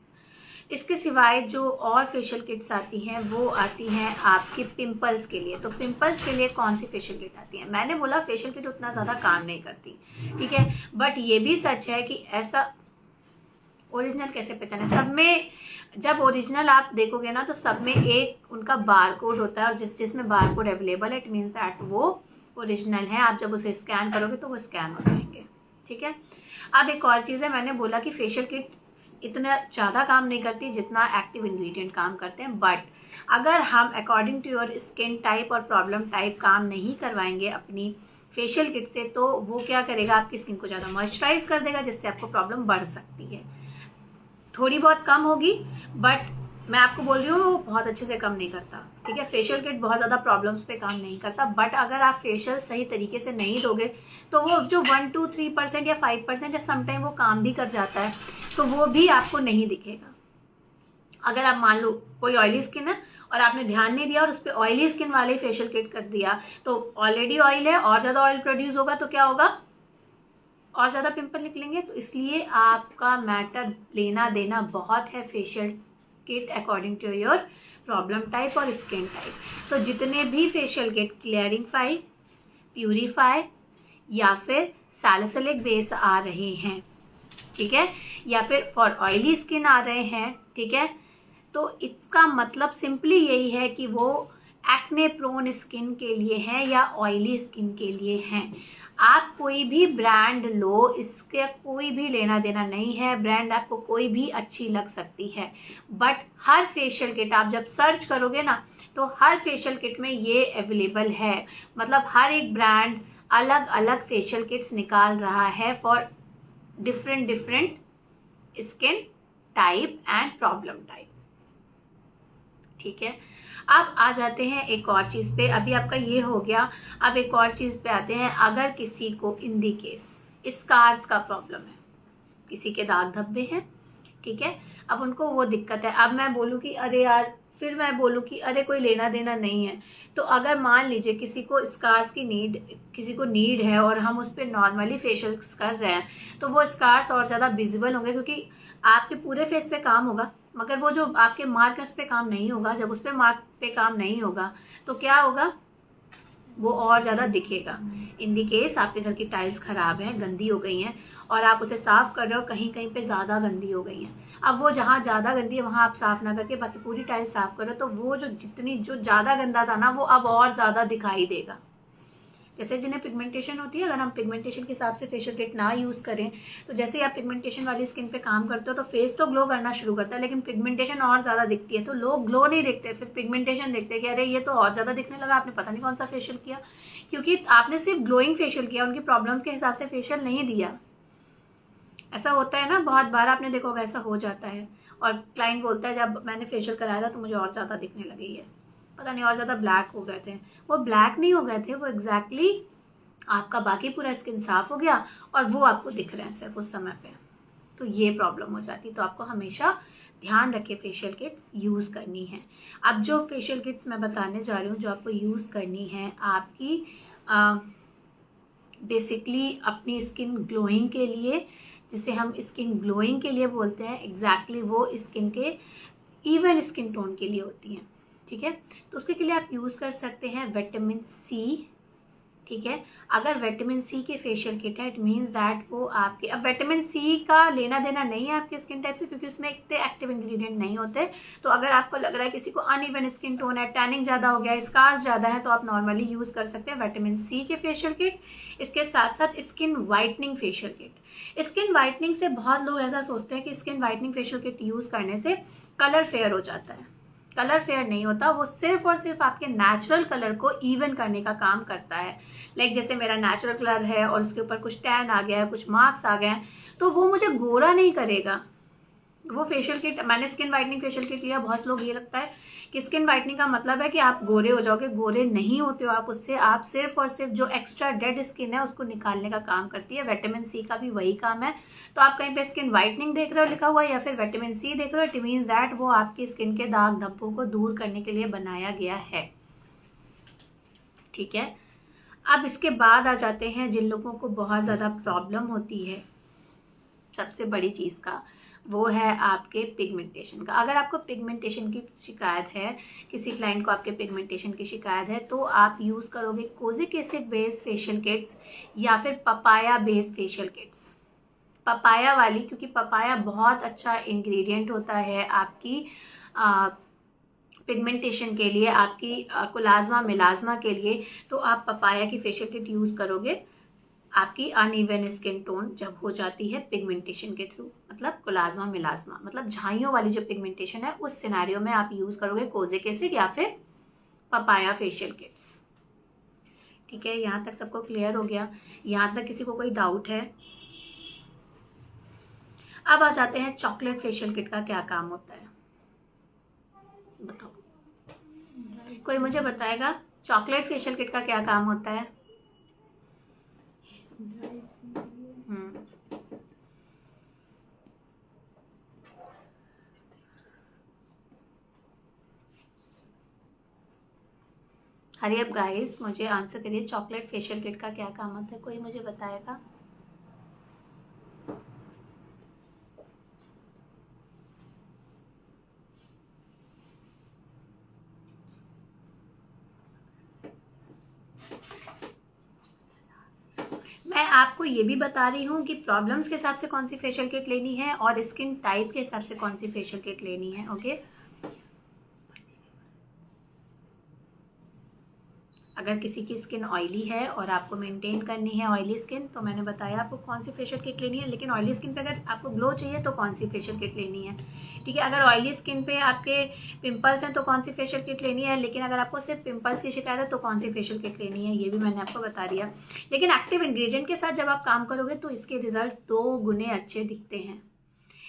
इसके सिवाय जो और फेशियल किट्स आती हैं वो आती हैं आपके पिंपल्स के लिए। तो पिंपल्स के लिए कौन सी फेशियल किट आती है, मैंने बोला फेशियल किट उतना ज़्यादा काम नहीं करती। ठीक है, बट ये भी सच है कि ऐसा ओरिजिनल कैसे पहचाने। सब में जब ओरिजिनल आप देखोगे ना तो सब में एक उनका बार कोड होता है, और जिसमें बार कोड अवेलेबल है इट मीन्स दैट वो ओरिजिनल है। आप जब उसे स्कैन करोगे तो वो स्कैन हो जाएंगे। ठीक है, अब एक और चीज़ है, मैंने बोला कि फेशियल किट इतना ज़्यादा काम नहीं करती जितना एक्टिव इंग्रेडिएंट काम करते हैं, बट अगर हम according to your skin type और प्रॉब्लम टाइप काम नहीं करवाएंगे अपनी फेशियल किट से तो वो क्या करेगा, आपकी स्किन को ज़्यादा मॉइस्चराइज कर देगा, जिससे आपको प्रॉब्लम बढ़ सकती है। थोड़ी बहुत कम होगी, बट मैं आपको बोल रही हूँ वो बहुत अच्छे से कम नहीं करता। ठीक है, फेशियल किट बहुत ज़्यादा प्रॉब्लम्स पे काम नहीं करता, बट अगर आप फेशियल सही तरीके से नहीं दोगे तो वो जो 1 to 3% या 5% या समटाइम वो काम भी कर जाता है, तो वो भी आपको नहीं दिखेगा। अगर आप मान लो कोई ऑयली स्किन है और आपने ध्यान नहीं दिया और उस पर ऑयली स्किन वाले फेशियल किट कर दिया, तो ऑलरेडी ऑयल है और ज़्यादा ऑयल प्रोड्यूस होगा तो क्या होगा, और ज़्यादा पिंपल निकलेंगे। तो इसलिए आपका मैटर लेना देना बहुत है facial kit according to your problem type और स्किन टाइप। तो जितने भी फेशियल किट क्लियरिंग प्यूरीफाई या फिर सैलिसिलिक बेस आ रहे हैं, ठीक है, या फिर फॉर ऑयली स्किन आ रहे हैं, ठीक है, तो इसका मतलब सिंपली यही है कि वो एक्ने प्रोन स्किन के लिए है या ऑयली स्किन के लिए हैं। आप कोई भी ब्रांड लो, इसके कोई भी लेना देना नहीं है, ब्रांड आपको कोई भी अच्छी लग सकती है, बट हर फेशियल किट आप जब सर्च करोगे ना तो हर फेशियल किट में ये अवेलेबल है। मतलब हर एक ब्रांड अलग अलग फेशियल किट्स निकाल रहा है for different skin type and problem type. ठीक है, अब आ जाते हैं एक और चीज़ पे। अभी आपका ये हो गया, अब एक और चीज़ पे आते हैं। अगर किसी को इन दी केस स्कार्स का प्रॉब्लम है, किसी के दाग धब्बे हैं, ठीक है, अब उनको वो दिक्कत है। अब मैं बोलूँ कि अरे यार, फिर मैं बोलूँ कि अरे कोई लेना देना नहीं है, तो अगर मान लीजिए किसी को स्कार्स की किसी को नीड है और हम उस पर नॉर्मली फेशियल्स कर रहे हैं, तो वो स्कार्स और ज़्यादा विजिबल होंगे, क्योंकि आपके पूरे फेस पे काम होगा, मगर वो जो आपके मार्क है उस पर काम नहीं होगा। जब उस पर मार्क पे काम नहीं होगा तो क्या होगा, वो और ज़्यादा दिखेगा। इन दी केस आपके घर की टाइल्स ख़राब हैं, गंदी हो गई हैं, और आप उसे साफ़ कर रहे हो, कहीं कहीं पे ज़्यादा गंदी हो गई हैं। अब वो जहाँ ज़्यादा गंदी है वहाँ आप साफ़ ना करके बाकी पूरी टाइल्स साफ़ करो, तो वो जो ज़्यादा गंदा था ना वो अब और ज़्यादा दिखाई देगा। जैसे जिन्हें पिगमेंटेशन होती है, अगर हम पिगमेंटेशन के हिसाब से फेशियल किट ना यूज़ करें, तो जैसे ही आप पिगमेंटेशन वाली स्किन पे काम करते हो तो फेस तो ग्लो करना शुरू करता है, लेकिन पिगमेंटेशन और ज़्यादा दिखती है, तो लोग ग्लो नहीं देखते, फिर पिगमेंटेशन देखते हैं कि अरे ये तो और ज़्यादा दिखने लगा, आपने पता नहीं कौन सा फेशियल किया, क्योंकि आपने सिर्फ ग्लोइंग फेशियल किया, उनकी प्रॉब्लम के हिसाब से फेशियल नहीं दिया। ऐसा होता है ना, बहुत बार आपने देखा होगा, ऐसा हो जाता है। और क्लाइंट बोलता है जब मैंने फेशियल कराया था तो मुझे और ज़्यादा दिखने लगी है, पता नहीं और ज़्यादा ब्लैक हो गए थे। वो ब्लैक नहीं हो गए थे, वो एग्जैक्टली आपका बाकी पूरा स्किन साफ हो गया और वो आपको दिख रहे हैं सिर्फ उस समय पे, तो ये प्रॉब्लम हो जाती है। तो आपको हमेशा ध्यान रखे फेशियल किट्स यूज़ करनी है। अब जो फेशियल किट्स मैं बताने जा रही हूँ जो आपको यूज़ करनी है आपकी बेसिकली अपनी स्किन ग्लोइंग के लिए, जिसे हम स्किन ग्लोइंग के लिए बोलते हैं, एग्जैक्टली वो स्किन के इवन स्किन टोन के लिए होती हैं। ठीक है। तो उसके लिए आप यूज़ कर सकते हैं विटामिन सी, ठीक है। अगर विटामिन सी के फेशियल किट है, इट मीन्स दैट वो आपके, अब विटामिन सी का लेना देना नहीं है आपके स्किन टाइप से, क्योंकि उसमें इतने एक्टिव इंग्रेडिएंट नहीं होते। तो अगर आपको लग रहा है किसी को अनइवन स्किन टोन है, टैनिंग ज़्यादा हो गया है, स्कार्स ज़्यादा है, तो आप नॉर्मली यूज़ कर सकते हैं विटामिन सी के फेशियल किट। इसके साथ साथ skin whitening facial kit. Skin whitening से बहुत लोग ऐसा सोचते हैं कि skin whitening facial kit use करने से कलर फेयर हो जाता है। कलर फेयर नहीं होता, वो सिर्फ और सिर्फ आपके नेचुरल कलर को इवन करने का काम करता है। लाइक जैसे मेरा नेचुरल कलर है और उसके ऊपर कुछ टैन आ गया है, कुछ मार्क्स आ गए हैं, तो वो मुझे गोरा नहीं करेगा। वो फेशियल किट, मैंने स्किन वाइटनिंग फेशियल किट लिया, बहुत लोग ये लगता है कि स्किन वाइटनिंग का मतलब है कि आप गोरे हो जाओगे। गोरे नहीं होते हो आप उससे, आप सिर्फ और सिर्फ जो एक्स्ट्रा डेड स्किन है उसको निकालने का काम करती है। विटामिन सी का भी वही काम है। तो आप कहीं पे स्किन वाइटनिंग देख रहे हो लिखा हुआ या फिर विटामिन सी देख रहे हो, इट मीन्स दैट वो आपकी स्किन के दाग धब्बों को दूर करने के लिए बनाया गया है, ठीक है। अब इसके बाद आ जाते हैं जिन लोगों को बहुत ज़्यादा प्रॉब्लम होती है सबसे बड़ी चीज़ का, वो है आपके पिगमेंटेशन का। अगर आपको पिगमेंटेशन की शिकायत है, किसी क्लाइंट को आपके पिगमेंटेशन की शिकायत है, तो आप यूज़ करोगे kojic acid based facial kits या फिर papaya based facial kits. Papaya वाली, क्योंकि पपाया बहुत अच्छा इंग्रेडिएंट होता है आपकी पिगमेंटेशन के लिए, आपकी कोलाज्मा मिलाज्मा के लिए। तो आप पपाया की फेशियल किट यूज़ करोगे आपकी अनइवन स्किन टोन जब हो जाती है पिगमेंटेशन के थ्रू, मतलब कोलाज्मा मिलाज्मा, मतलब झाइयों वाली जो पिगमेंटेशन है, उस सिनेरियो में आप यूज़ करोगे कोजिक एसिड या फिर पपाया फेशियल किट्स, ठीक है। यहाँ तक सबको क्लियर हो गया? यहाँ तक किसी को कोई डाउट है? अब आ जाते हैं चॉकलेट फेशियल किट का क्या काम होता है, बताओ कोई मुझे बताएगा चॉकलेट फेशियल किट का क्या काम होता है? हरी अब गाइस मुझे आंसर करिए, चॉकलेट फेशियल किट का क्या काम होता है, कोई मुझे बताएगा? मैं आपको ये भी बता रही हूँ कि प्रॉब्लम्स के हिसाब से कौन सी फेशियल किट लेनी है और स्किन टाइप के हिसाब से कौन सी फेशियल किट लेनी है, ओके। अगर किसी की स्किन ऑयली है और आपको मेंटेन करनी है ऑयली स्किन, तो मैंने बताया आपको कौन सी फेशियल किट लेनी है। लेकिन ऑयली स्किन पे अगर आपको ग्लो चाहिए तो कौन सी फेशियल किट लेनी है, ठीक है। अगर ऑयली स्किन पे आपके पिंपल्स हैं तो कौन सी फेशियल किट लेनी है, लेकिन अगर आपको सिर्फ पिंपल्स की शिकायत है तो कौन सी फेशियल किट लेनी है, ये भी मैंने आपको बता दिया। लेकिन एक्टिव इंग्रेडिएंट के साथ जब आप काम करोगे तो इसके रिजल्ट 2 गुने अच्छे दिखते हैं।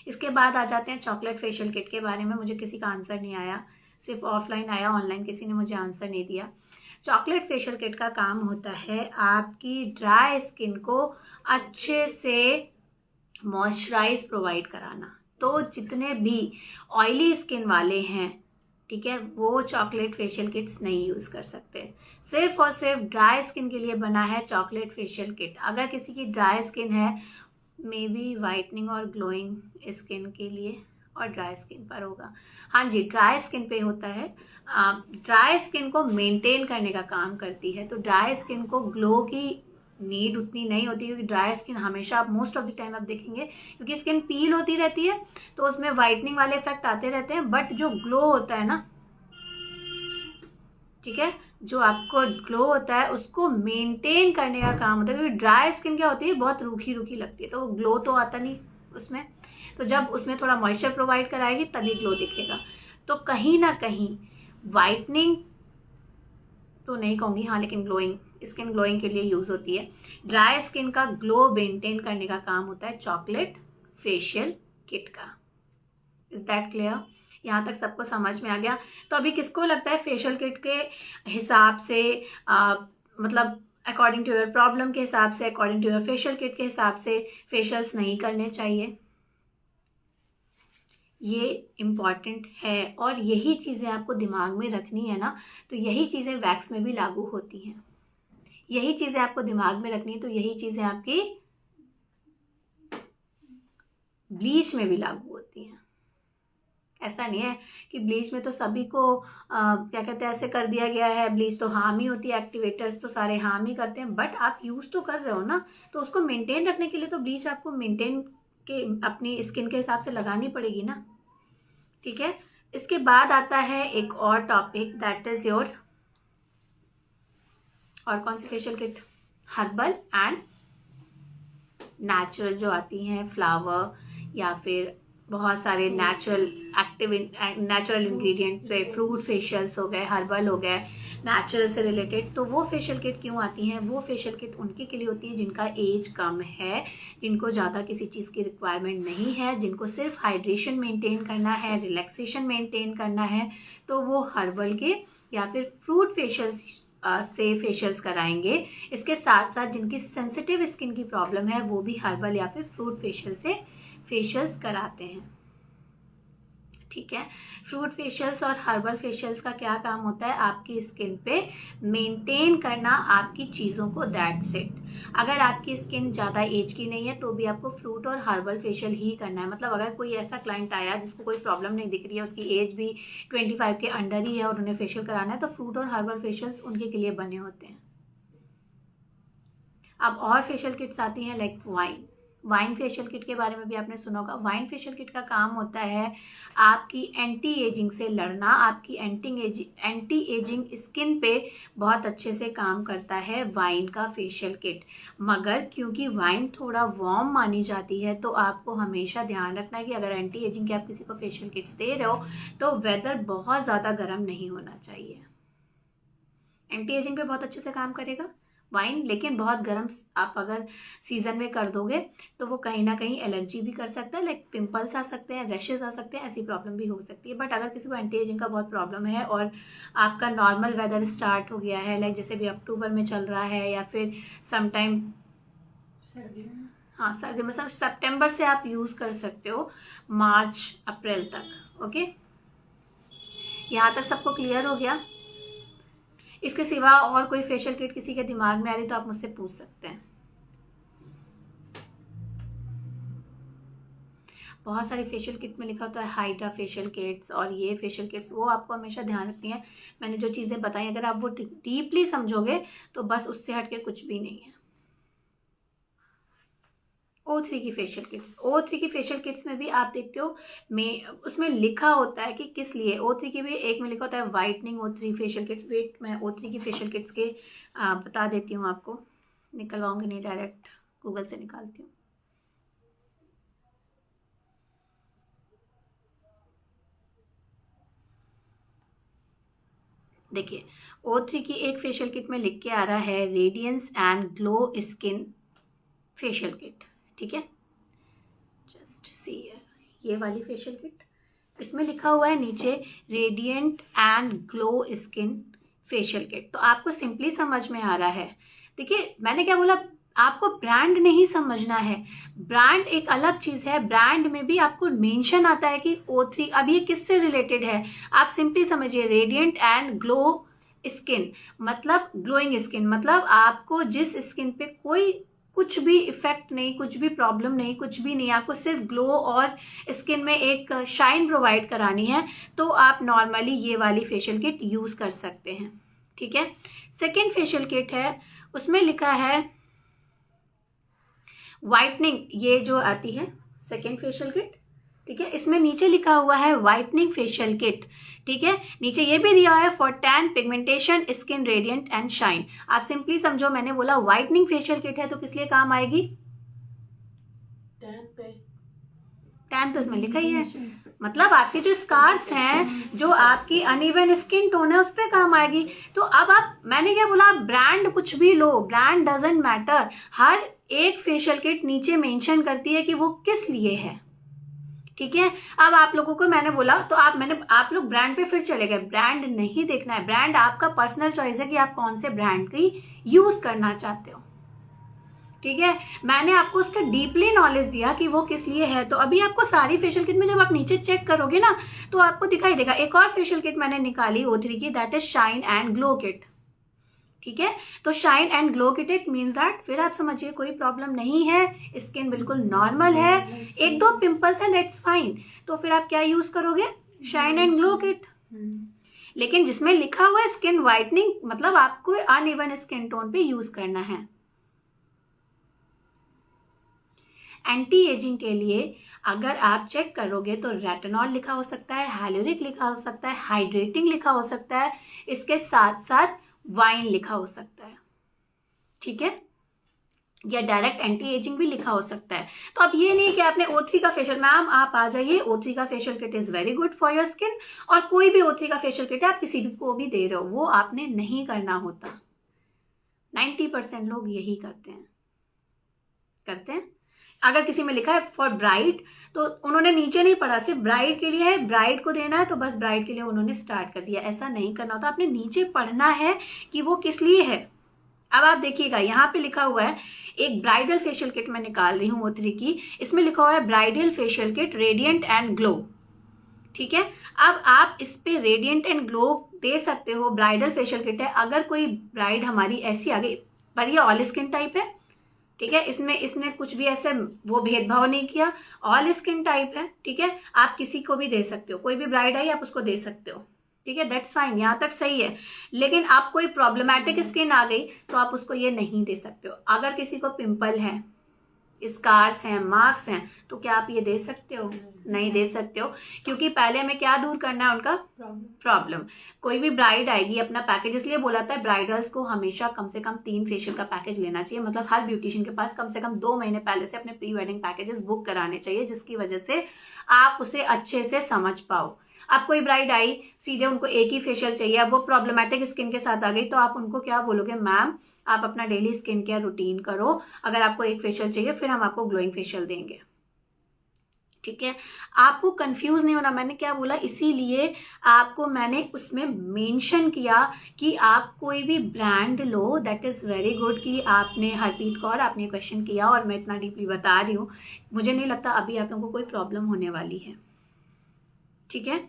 इसके बाद आ जाते हैं चॉकलेट फेशियल किट के बारे में। मुझे किसी का आंसर नहीं आया, सिर्फ ऑफलाइन आया, ऑनलाइन किसी ने मुझे आंसर नहीं दिया। चॉकलेट फेशियल किट का काम होता है आपकी ड्राई स्किन को अच्छे से मॉइस्चराइज प्रोवाइड कराना। तो जितने भी ऑयली स्किन वाले हैं, ठीक है, वो चॉकलेट फेशियल किट्स नहीं यूज़ कर सकते। सिर्फ और सिर्फ ड्राई स्किन के लिए बना है चॉकलेट फेशियल किट। अगर किसी की ड्राई स्किन है, मे बी वाइटनिंग और ग्लोइंग स्किन के लिए और ड्राई स्किन पर होगा, हाँ जी ड्राई स्किन पे होता है। ड्राई स्किन को मेंटेन करने का काम करती है। तो ड्राई स्किन को ग्लो की नीड उतनी नहीं होती, क्योंकि ड्राई स्किन हमेशा आप मोस्ट ऑफ द टाइम आप देखेंगे, क्योंकि स्किन पील होती रहती है तो उसमें वाइटनिंग वाले इफेक्ट आते रहते हैं, बट जो ग्लो होता है ना, ठीक है, जो आपको ग्लो होता है उसको मेंटेन करने का काम होता है। क्योंकि ड्राई स्किन क्या होती है, बहुत रूखी रूखी लगती है, तो वो ग्लो तो आता नहीं उसमें। तो जब उसमें थोड़ा मॉइस्चर प्रोवाइड कराएगी तभी ग्लो दिखेगा। तो कहीं ना कहीं वाइटनिंग तो नहीं कहूँगी, हाँ, लेकिन ग्लोइंग स्किन ग्लोइंग के लिए यूज़ होती है। ड्राई स्किन का ग्लो मेंटेन करने का काम होता है चॉकलेट फेशियल किट का। Is that clear? यहाँ तक सबको समझ में आ गया? तो अभी किसको लगता है फेशियल किट के हिसाब से मतलब अकॉर्डिंग टू योर प्रॉब्लम के हिसाब से, according to your facial kit के हिसाब से फेशियल्स नहीं करने चाहिए? ये इम्पॉर्टेंट है और यही चीज़ें आपको दिमाग में रखनी है ना। तो यही चीज़ें वैक्स में भी लागू होती हैं, यही चीज़ें आपको दिमाग में रखनी है। तो यही चीज़ें आपकी ब्लीच में भी लागू होती हैं। ऐसा नहीं है कि ब्लीच में तो सभी को क्या कहते हैं ऐसे कर दिया गया है, ब्लीच तो हार्म ही होती है, एक्टिवेटर्स तो सारे हार्म ही करते हैं, बट आप यूज़ तो कर रहे हो ना, तो उसको मेंटेन रखने के लिए तो ब्लीच आपको मेंटेन के अपनी स्किन के हिसाब से लगानी पड़ेगी ना, ठीक है। इसके बाद आता है एक और टॉपिक, दैट इज योर, और कौन सी facial kit, herbal and natural जो आती हैं, फ्लावर या फिर बहुत सारे नेचुरल इंग्रेडिएंट, फ्रूट फेशियल्स हो गए, हर्बल हो गए, नेचुरल से रिलेटेड। तो वो फेशियल किट क्यों आती हैं? वो फेशियल किट उनके के लिए होती है जिनका एज कम है, जिनको ज़्यादा किसी चीज़ की रिक्वायरमेंट नहीं है, जिनको सिर्फ हाइड्रेशन मेंटेन करना है, रिलैक्सेशन मेंटेन करना है, तो वो हर्बल के या फिर फ्रूट फेशियल्स से फेशियल्स कराएंगे। इसके साथ साथ जिनकी सेंसिटिव स्किन की प्रॉब्लम है वो भी हर्बल या फिर फ्रूट फेशियल से फेशियल्स कराते हैं, ठीक है। फ्रूट फेशियल्स और हर्बल फेशियल्स का क्या काम होता है? आपकी स्किन पे मेंटेन करना आपकी चीज़ों को, दैट्स इट। अगर आपकी स्किन ज़्यादा एज की नहीं है तो भी आपको फ्रूट और हर्बल फेशियल ही करना है। मतलब अगर कोई ऐसा क्लाइंट आया जिसको कोई प्रॉब्लम नहीं दिख रही है, उसकी एज भी 25 के अंडर ही है और उन्हें फेशियल कराना है, तो फ्रूट और हर्बल फेशियल्स उनके के लिए बने होते हैं। अब और फेशियल किट्स आती हैं लाइक वाइन फेशियल किट के बारे में भी आपने सुना होगा। वाइन फेशियल किट का काम होता है आपकी एंटी एजिंग से लड़ना, आपकी एंटी एजिंग स्किन पे बहुत अच्छे से काम करता है वाइन का फेशियल किट। मगर क्योंकि वाइन थोड़ा वार्म मानी जाती है तो आपको हमेशा ध्यान रखना है कि अगर एंटी एजिंग के आप किसी को फेशियल किट्स दे रहे हो तो वेदर बहुत ज़्यादा गर्म नहीं होना चाहिए। एंटी एजिंग पे बहुत अच्छे से काम करेगा वाइन, लेकिन बहुत गर्म आप अगर सीजन में कर दोगे तो वो कहीं ना कहीं एलर्जी भी कर सकता है, लाइक पिंपल्स आ सकते हैं, रैशेज आ सकते हैं, ऐसी प्रॉब्लम भी हो सकती है। बट अगर किसी को एंटी एजिंग का बहुत प्रॉब्लम है और आपका नॉर्मल वेदर स्टार्ट हो गया है, लाइक जैसे भी अक्टूबर में चल रहा है या फिर समटाइम सर्दी में, हाँ सर्दी में, सब सितंबर से आप यूज़ कर सकते हो मार्च अप्रैल तक। ओके, यहाँ तक सबको क्लियर हो गया? इसके सिवा और कोई फेशियल किट किसी के दिमाग में आ रही तो आप मुझसे पूछ सकते हैं। बहुत सारी फेशियल किट में लिखा होता है हाइड्रा फेशियल किट्स और ये फेशियल किट्स, वो आपको हमेशा ध्यान रखनी है। मैंने जो चीज़ें बताई अगर आप वो डीपली समझोगे तो बस उससे हटके कुछ भी नहीं है। O3 की फेशियल किट्स, O3 की फेशियल किट्स में भी आप देखते हो उसमें लिखा होता है कि किस लिए। O3 की भी एक में लिखा होता है whitening O3 facial kits. Wait, मैं O3 की फेशियल किट्स के बता देती हूँ आपको, निकलवाऊंगी नहीं, डायरेक्ट गूगल से निकालती हूँ। देखिए O3 की एक फेशियल किट में लिख के आ रहा है radiance and glow skin facial kit, ठीक है। जस्ट सी ये वाली फेशियल किट, इसमें लिखा हुआ है नीचे radiant and glow skin facial kit. तो आपको सिंपली समझ में आ रहा है। देखिए मैंने क्या बोला, आपको ब्रांड नहीं समझना है, ब्रांड एक अलग चीज़ है। ब्रांड में भी आपको मेंशन आता है कि O3, अब ये किससे रिलेटेड है आप सिंपली समझिए। रेडिएंट एंड ग्लो स्किन मतलब ग्लोइंग स्किन, मतलब आपको जिस स्किन पे कोई कुछ भी इफेक्ट नहीं, कुछ भी प्रॉब्लम नहीं, कुछ भी नहीं, आपको सिर्फ ग्लो और स्किन में एक शाइन प्रोवाइड करानी है, तो आप नॉर्मली ये वाली फेशियल किट यूज़ कर सकते हैं, ठीक है। सेकेंड फेशियल किट है, उसमें लिखा है वाइटनिंग, ये जो आती है सेकेंड फेशियल किट, ठीक है। इसमें नीचे लिखा हुआ है वाइटनिंग फेशियल किट, ठीक है। नीचे ये भी दिया है for tan pigmentation skin radiant and shine. आप सिंपली समझो, मैंने बोला वाइटनिंग फेशियल किट है तो किस लिए काम आएगी? टैन तो इसमें लिखा ही है, मतलब आपके जो स्कार्स हैं, जो आपकी अनइवन स्किन टोन है, उस पर काम आएगी। तो अब आप, मैंने क्या बोला, ब्रांड कुछ भी लो, ब्रांड डजंट मैटर। हर एक फेशियल किट नीचे मेंशन करती है कि वो किस लिए है, ठीक है। अब आप लोगों को मैंने बोला तो आप लोग ब्रांड पे फिर चले गए। ब्रांड नहीं देखना है, ब्रांड आपका पर्सनल चॉइस है कि आप कौन से ब्रांड की यूज करना चाहते हो, ठीक है। मैंने आपको उसका डीपली नॉलेज दिया कि वो किस लिए है। तो अभी आपको सारी फेशियल किट में जब आप नीचे चेक करोगे ना तो आपको दिखाई देगा। एक और फेशियल किट मैंने निकाली O3 की, that is shine and glow kit, ठीक है। तो shine and glow kit it means that, फिर आप समझिए कोई प्रॉब्लम नहीं है, स्किन बिल्कुल नॉर्मल है, एक दो पिंपल्स हैं, दैट्स फाइन। तो फिर आप क्या यूज करोगे? Shine and glow kit. लेकिन जिसमें लिखा हुआ है स्किन वाइटनिंग, मतलब आपको अनइवन स्किन टोन पे यूज करना है। एंटी एजिंग के लिए अगर आप चेक करोगे तो रेटिनॉल लिखा हो सकता है, हाइलोरिक लिखा हो सकता है, हाइड्रेटिंग लिखा हो सकता है, इसके साथ साथ वाइन लिखा हो सकता है, ठीक है, या डायरेक्ट एंटी एजिंग भी लिखा हो सकता है। तो अब ये नहीं कि आपने O3 का फेशियल, मैम आप आ जाइए, O3 का facial kit is very good for your skin, और कोई भी O3 का फेशियल किट है आप किसी को भी दे रहे हो, वो आपने नहीं करना होता। 90% लोग यही करते हैं। अगर किसी में लिखा है फॉर ब्राइड, तो उन्होंने नीचे नहीं पढ़ा, सिर्फ ब्राइड के लिए है, ब्राइड को देना है तो बस ब्राइड के लिए उन्होंने स्टार्ट कर दिया। ऐसा नहीं करना होता, आपने नीचे पढ़ना है कि वो किस लिए है। अब आप देखिएगा यहाँ पे लिखा हुआ है, एक ब्राइडल फेशियल किट मैं निकाल रही हूँ O3 की, इसमें लिखा हुआ है bridal facial kit radiant and glow, ठीक है। अब आप इस पे रेडिएंट एंड ग्लो दे सकते हो, ब्राइडल फेशियल किट है। अगर कोई ब्राइड हमारी ऐसी आ गई, पर ये ऑल स्किन टाइप है, ठीक है, इसमें कुछ भी ऐसे वो भेदभाव नहीं किया, ऑल स्किन टाइप है, ठीक है, आप किसी को भी दे सकते हो, कोई भी ब्राइड आई आप उसको दे सकते हो, ठीक है, दैट्स फाइन, यहाँ तक सही है। लेकिन आप कोई प्रॉब्लमैटिक स्किन आ गई तो आप उसको ये नहीं दे सकते हो। अगर किसी को पिंपल है, स्कार्स हैं, मार्क्स हैं, तो क्या आप ये दे सकते हो? नहीं दे सकते हो, क्योंकि पहले हमें क्या दूर करना है, उनका प्रॉब्लम। कोई भी ब्राइड आएगी, अपना पैकेज, इसलिए बोला था ब्राइडल्स को हमेशा कम से कम 3 फेशियल का पैकेज लेना चाहिए, मतलब हर ब्यूटिशियन के पास कम से कम 2 महीने पहले से अपने प्री वेडिंग पैकेजेस बुक कराने चाहिए, जिसकी वजह से आप उसे अच्छे से समझ पाओ। अब कोई ब्राइड आई, सीधे उनको एक ही फेशियल चाहिए, अब वो प्रॉब्लमैटिक स्किन के साथ आ गई, तो आप उनको क्या बोलोगे, मैम आप अपना डेली स्किन केयर रूटीन करो, अगर आपको एक फेशियल चाहिए फिर हम आपको ग्लोइंग फेशियल देंगे, ठीक है। आपको कंफ्यूज नहीं होना, मैंने क्या बोला, इसीलिए आपको मैंने उसमें मेंशन किया कि आप कोई भी brand low, that is very good कि आपने, हरप्रीत कौर आपने क्वेश्चन किया और मैं इतना डीपली बता रही हूँ। मुझे नहीं लगता अभी आप लोगों को कोई प्रॉब्लम होने वाली है, ठीक है।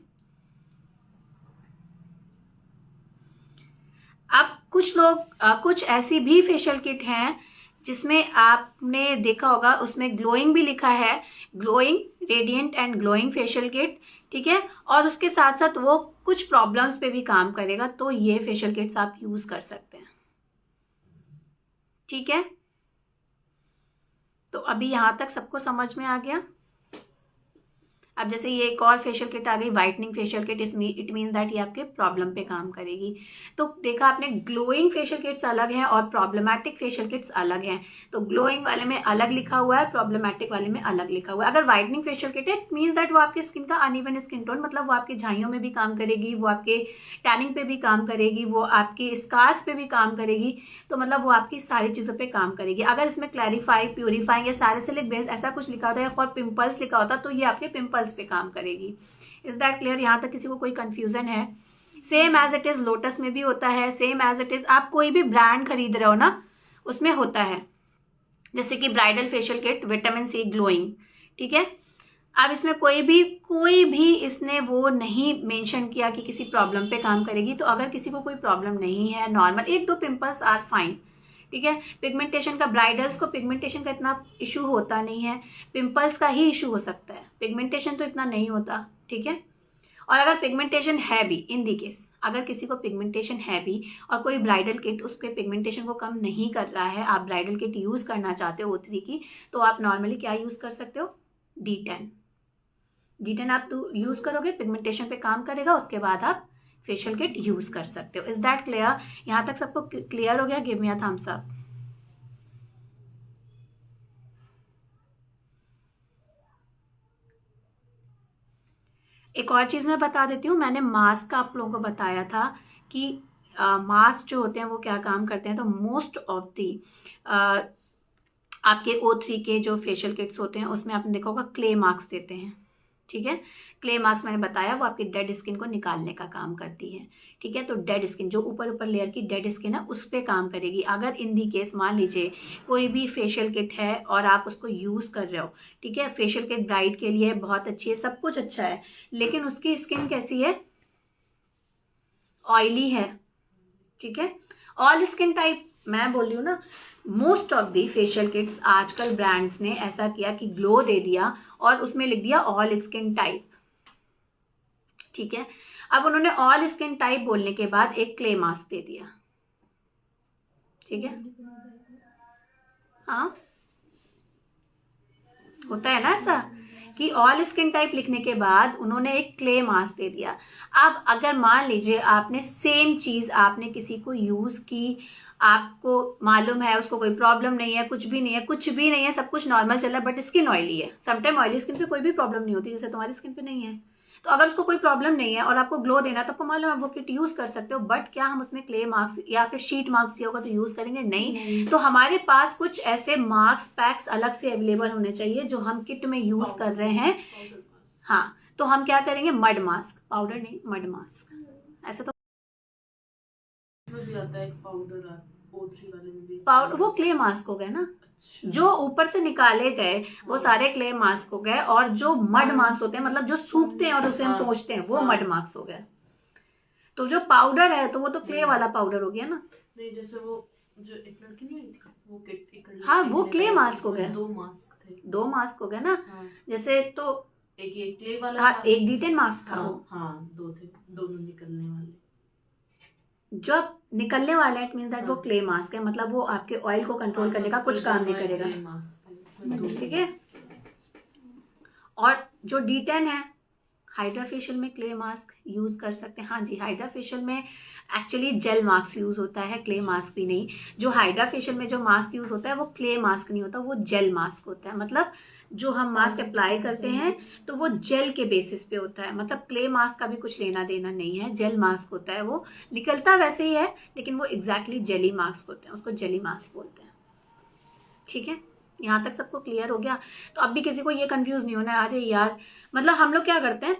अब कुछ लोग, कुछ ऐसी भी फेशियल किट हैं जिसमें आपने देखा होगा, उसमें ग्लोइंग भी लिखा है, glowing radiant and glowing facial kit, ठीक है, और उसके साथ साथ वो कुछ प्रॉब्लम्स पे भी काम करेगा, तो ये फेशियल किट्स आप यूज कर सकते हैं, ठीक है। तो अभी यहां तक सबको समझ में आ गया। अब जैसे ये एक और फेशियल किट आ गई, whitening facial kit, it means that ये आपके प्रॉब्लम पे काम करेगी। तो देखा आपने, ग्लोइंग फेशियल किट्स अलग हैं और प्रॉब्लमैटिक फेशियल किट्स अलग हैं। तो ग्लोइंग वाले में अलग लिखा हुआ है, प्रॉब्लमैटिक वाले में अलग लिखा हुआ है। अगर वाइटनिंग फेशियल किट है, इट मीन्स दैट वो आपकी स्किन का अनइवन स्किन टोन, मतलब वो आपके झाइयों में भी काम करेगी, वो आपके टैनिंग पे भी काम करेगी, वो आपके स्कार्स पे भी काम करेगी, तो मतलब वो आपकी सारी चीज़ों पे काम करेगी। अगर इसमें क्लैरिफाई, प्यूरिफाइंग या सैलिसिलिक बेस ऐसा कुछ लिखा होता है, या फॉर पिंपल्स लिखा होता, तो ये आपके पिंपल्स पे काम करेगी। Is that clear? यहाँ तक किसी को कोई कंफ्यूजन है? Same as it is Lotus में भी होता है, सेम एज इट इज आप कोई भी ब्रांड खरीद रहे हो ना, उसमें होता है, जैसे कि bridal facial kit vitamin C glowing, ठीक है। अब इसमें कोई भी इसने वो नहीं मेंशन किया कि किसी प्रॉब्लम पे काम करेगी। तो अगर किसी को कोई प्रॉब्लम नहीं है, नॉर्मल 1-2 पिंपल्स आर फाइन, ठीक है। पिगमेंटेशन का, ब्राइडल्स को पिगमेंटेशन का इतना इशू होता नहीं है, पिंपल्स का ही इशू हो सकता है, पिगमेंटेशन तो इतना नहीं होता, ठीक है। और अगर पिगमेंटेशन है भी, इन दी केस अगर किसी को पिगमेंटेशन है भी और कोई ब्राइडल किट उसके पिगमेंटेशन को कम नहीं कर रहा है, आप ब्राइडल किट यूज करना चाहते हो O3 की, तो आप नॉर्मली क्या यूज कर सकते हो, D10 आप यूज करोगे, पिगमेंटेशन पे काम करेगा, उसके बाद आप फेशियल किट यूज कर सकते हो। Is that clear? यहां तक सबको क्लियर हो गया? Give me a thumbs up. एक और चीज मैं बता देती हूँ, मैंने मास्क का आप लोगों को बताया था कि मास्क जो होते हैं वो क्या काम करते हैं। तो मोस्ट ऑफ दी आपके O3 के जो फेशियल किट्स होते हैं उसमें आपने देखा होगा क्ले मार्क्स देते हैं, ठीक है। क्ले मार्क्स मैंने बताया वो आपकी डेड स्किन को निकालने का काम करती है, ठीक है। तो डेड स्किन, जो ऊपर लेयर की डेड स्किन है, उस पर काम करेगी। अगर इन दी केस मान लीजिए कोई भी फेशियल किट है और आप उसको यूज़ कर रहे हो, ठीक है, फेशियल किट ब्राइड के लिए बहुत अच्छी है, सब कुछ अच्छा है, लेकिन उसकी स्किन कैसी है, ऑयली है, ठीक है। ऑल स्किन टाइप मैं बोल रही हूँ ना, most of the facial kits आजकल ब्रांड्स ने ऐसा किया कि ग्लो दे दिया और उसमें लिख दिया ऑल स्किन टाइप। ठीक है। अब उन्होंने ऑल स्किन टाइप बोलने के बाद एक क्ले मास्क दे दिया, ठीक है। हाँ, होता है ना ऐसा कि ऑल स्किन टाइप लिखने के बाद उन्होंने एक क्ले मास्क दे दिया। अब अगर मान लीजिए आपने सेम चीज आपने किसी को यूज की, आपको मालूम है उसको कोई प्रॉब्लम नहीं है, कुछ भी नहीं है, कुछ भी नहीं है, सब कुछ नॉर्मल चल रहा है, बट स्किन ऑयली है। समटाइम ऑयली स्किन पे कोई भी प्रॉब्लम नहीं होती, जैसे तुम्हारी स्किन पे नहीं है। तो अगर उसको कोई प्रॉब्लम नहीं है और आपको ग्लो देना है तो आपको मालूम है वो किट यूज कर सकते हो, बट क्या हम उसमें क्ले मास्क या फिर शीट मास्क दिया होगा तो यूज करेंगे? नहीं। तो हमारे पास कुछ ऐसे मास्क पैक्स अलग से अवेलेबल होने चाहिए जो हम किट में यूज कर रहे हैं। हाँ, तो हम क्या करेंगे? मड मास्क, पाउडर नहीं, मड मास्क। ऐसा तो
भी आता है, एक पाउडर O3 वाले में भी
पाउडर, वो क्ले मास्क हो गए ना। जो ऊपर से निकाले गए वो सारे क्ले मास्क हो गए, और जो मड मास्क होते हैं मतलब जो सूखते हैं और उसे हम पोंछते हैं वो मड मास्क हो गए। तो जो पाउडर है तो वो तो क्ले वाला पाउडर हो गया ना।
नहीं, जैसे वो जो एक लड़की नहीं आई थी वो किट,
हाँ, वो क्ले मास्क हो गया।
2 मास्क थे,
2 मास्क हो गए ना। जैसे तो
एक क्ले वाला
हाँ,
था,
एक D10 मास्क था।
हाँ 2 थे, दोनों निकलने वाले।
जो निकलने वाला है इट मींस दैट वो क्ले मास्क है, मतलब वो आपके ऑयल को कंट्रोल करने का कुछ काम नहीं करेगा, ठीक है। और जो D10 है, हाइड्रा फेशियल में क्ले मास्क यूज कर सकते हैं। हाँ जी, हाइड्रा फेशियल में एक्चुअली जेल मास्क यूज होता है, क्ले मास्क भी नहीं। जो हाइड्रा फेशियल में जो मास्क यूज होता है वो क्ले मास्क नहीं होता, वो जेल मास्क होता है। मतलब जो हम मास्क अप्लाई करते हैं तो वो जेल के बेसिस पे होता है, मतलब क्ले मास्क का भी कुछ लेना देना नहीं है, जेल मास्क होता है। वो निकलता वैसे ही है लेकिन वो एग्जैक्टली जेली मास्क होते हैं, उसको जेली मास्क बोलते हैं, ठीक है। यहाँ तक सबको क्लियर हो गया? तो अब भी किसी को ये कंफ्यूज नहीं होना है, अरे यार मतलब हम लोग क्या करते हैं,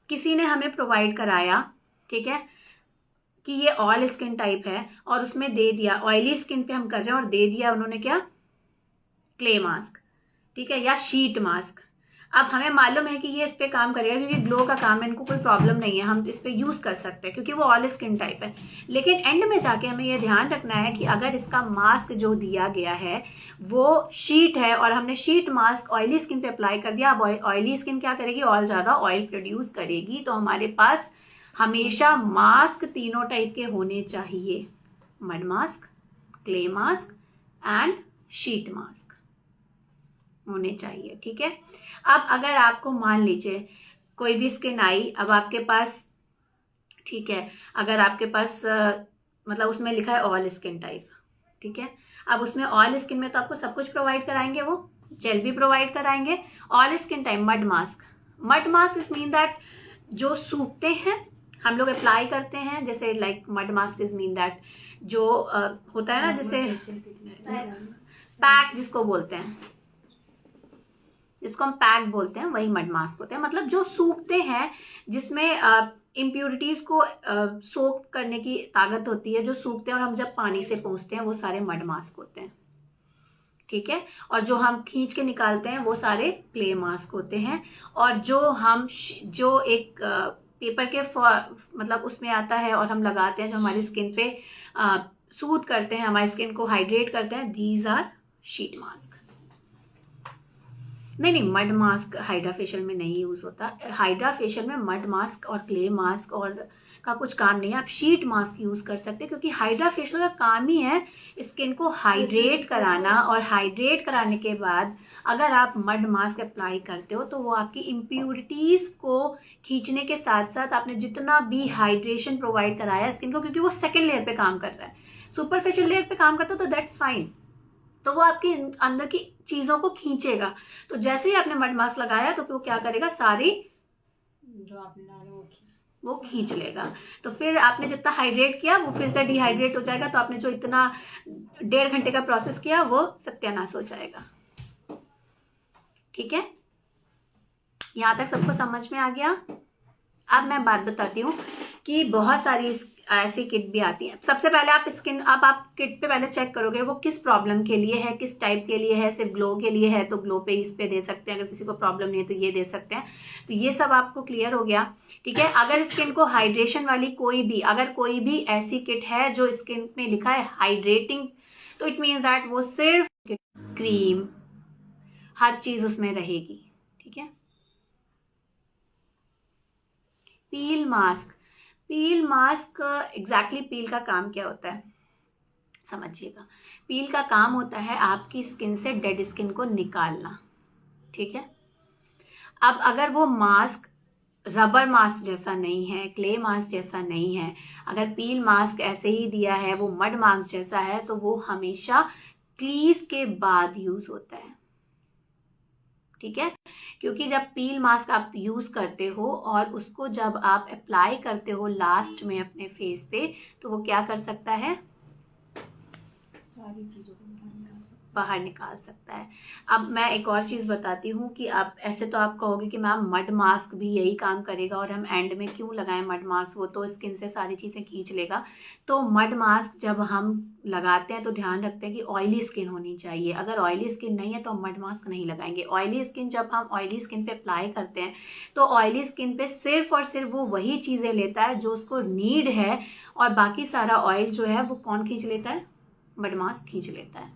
किसी ने हमें प्रोवाइड कराया, ठीक है, कि ये ऑल स्किन टाइप है और उसमें दे दिया, ऑयली स्किन पे हम कर रहे हैं और दे दिया उन्होंने क्या? क्ले मास्क, ठीक है, या शीट मास्क। अब हमें मालूम है कि ये इस पे काम करेगा क्योंकि ग्लो का काम है, इनको कोई प्रॉब्लम नहीं है, हम इस पे यूज कर सकते हैं क्योंकि वो ऑल स्किन टाइप है। लेकिन एंड में जाके हमें ये ध्यान रखना है कि अगर इसका मास्क जो दिया गया है वो शीट है और हमने शीट मास्क ऑयली स्किन पे अप्लाई कर दिया, अब ऑयली स्किन क्या करेगी? और ज्यादा ऑयल प्रोड्यूस करेगी। तो हमारे पास हमेशा मास्क तीनों टाइप के होने चाहिए, mud mask, clay mask and sheet mask होने चाहिए, ठीक है। अब अगर आपको मान लीजिए कोई भी स्किन आई, अब आपके पास, ठीक है, अगर आपके पास मतलब उसमें लिखा है ऑल स्किन टाइप, ठीक है, अब उसमें ऑल स्किन में तो आपको सब कुछ प्रोवाइड कराएंगे, वो जेल भी प्रोवाइड कराएंगे। All skin type mud mask, mud mask is mean that जो सूखते हैं हम लोग अप्लाई करते हैं, जैसे like mud mask is mean that जो होता है ना, जैसे पैक जिसको बोलते हैं, जिसको हम पैक बोलते हैं, वही मड मास्क होते हैं। मतलब जो सूखते हैं, जिसमें इम्प्योरिटीज को सोक करने की ताकत होती है, जो सूखते हैं और हम जब पानी से पोंछते हैं वो सारे मड मास्क होते हैं, ठीक है। और जो हम खींच के निकालते हैं वो सारे क्ले मास्क होते हैं। और जो हम जो एक पेपर के मतलब उसमें आता है और हम लगाते हैं, जो हमारी स्किन पे सूद करते हैं, हमारी स्किन को हाइड्रेट करते हैं, दीज आर शीट मास्क। नहीं, मड मास्क हाइड्रा फेशियल में नहीं यूज होता। हाइड्रा फेशियल में मड मास्क और क्ले मास्क और का कुछ काम नहीं है, आप शीट मास्क यूज कर सकते हैं क्योंकि हाइड्रा फेशियल का काम ही है स्किन को हाइड्रेट कराना, और हाइड्रेट कराने के बाद अगर आप मड मास्क अप्लाई करते हो तो वो आपकी इम्प्योरिटीज को खींचने के साथ साथ आपने जितना भी हाइड्रेशन प्रोवाइड कराया स्किन को, क्योंकि वो सेकेंड लेयर पे काम कर रहा है, सुपरफिशियल लेयर पे काम करता है, तो दैट्स फाइन, तो वो आपके अंदर की चीजों को खींचेगा। तो जैसे ही आपने मड मास्क लगाया तो वो क्या करेगा? सारी जो आपने डाले वो खींच लेगा। तो फिर आपने जितना हाइड्रेट किया वो फिर से डिहाइड्रेट हो जाएगा, तो आपने जो इतना 1.5 घंटे का प्रोसेस किया वो सत्यानाश हो जाएगा, ठीक है। यहां तक सबको समझ में आ गया? अब मैं बात बताती हूँ कि बहुत सारी ऐसी किट भी आती है। सबसे पहले आप स्किन, आप किट पे पहले चेक करोगे वो किस प्रॉब्लम के लिए है, किस टाइप के लिए है। सिर्फ ग्लो के लिए है तो ग्लो पे इस पे दे सकते हैं, अगर किसी को प्रॉब्लम नहीं है तो ये दे सकते हैं। तो ये सब आपको क्लियर हो गया, ठीक है। अगर स्किन को हाइड्रेशन वाली अगर कोई भी ऐसी किट है जो स्किन में लिखा है हाइड्रेटिंग, तो इट मीन्स दैट वो सिर्फ क्रीम हर चीज उसमें रहेगी, ठीक है। पील मास्क। पील मास्क एग्जैक्टली पील का काम क्या होता है समझिएगा। पील का काम होता है आपकी स्किन से डेड स्किन को निकालना, ठीक है। अब अगर वो मास्क रबर मास्क जैसा नहीं है, क्ले मास्क जैसा नहीं है, अगर पील मास्क ऐसे ही दिया है, वो मड मास्क जैसा है, तो वो हमेशा क्लीज के बाद यूज होता है, ठीक है। क्योंकि जब पील मास्क आप यूज करते हो और उसको जब आप अप्लाई करते हो लास्ट में अपने फेस पे, तो वो क्या कर सकता है,
सारी चीज़ों को
बाहर निकाल सकता है। अब मैं एक और चीज़ बताती हूँ कि आप ऐसे तो आप कहोगे कि मैम मड मास्क भी यही काम करेगा और हम एंड में क्यों लगाएं मड मास्क, वो तो स्किन से सारी चीज़ें खींच लेगा। तो मड मास्क जब हम लगाते हैं तो ध्यान रखते हैं कि ऑयली स्किन होनी चाहिए। अगर ऑयली स्किन नहीं है तो हम मड मास्क नहीं लगाएंगे। ऑयली स्किन, जब हम ऑयली स्किन पे अप्लाई करते हैं तो ऑयली स्किन पे सिर्फ और सिर्फ वो वही चीज़ें लेता है जो उसको नीड है, और बाकी सारा ऑयल जो है वो कौन खींच लेता है, मड मास्क खींच लेता है,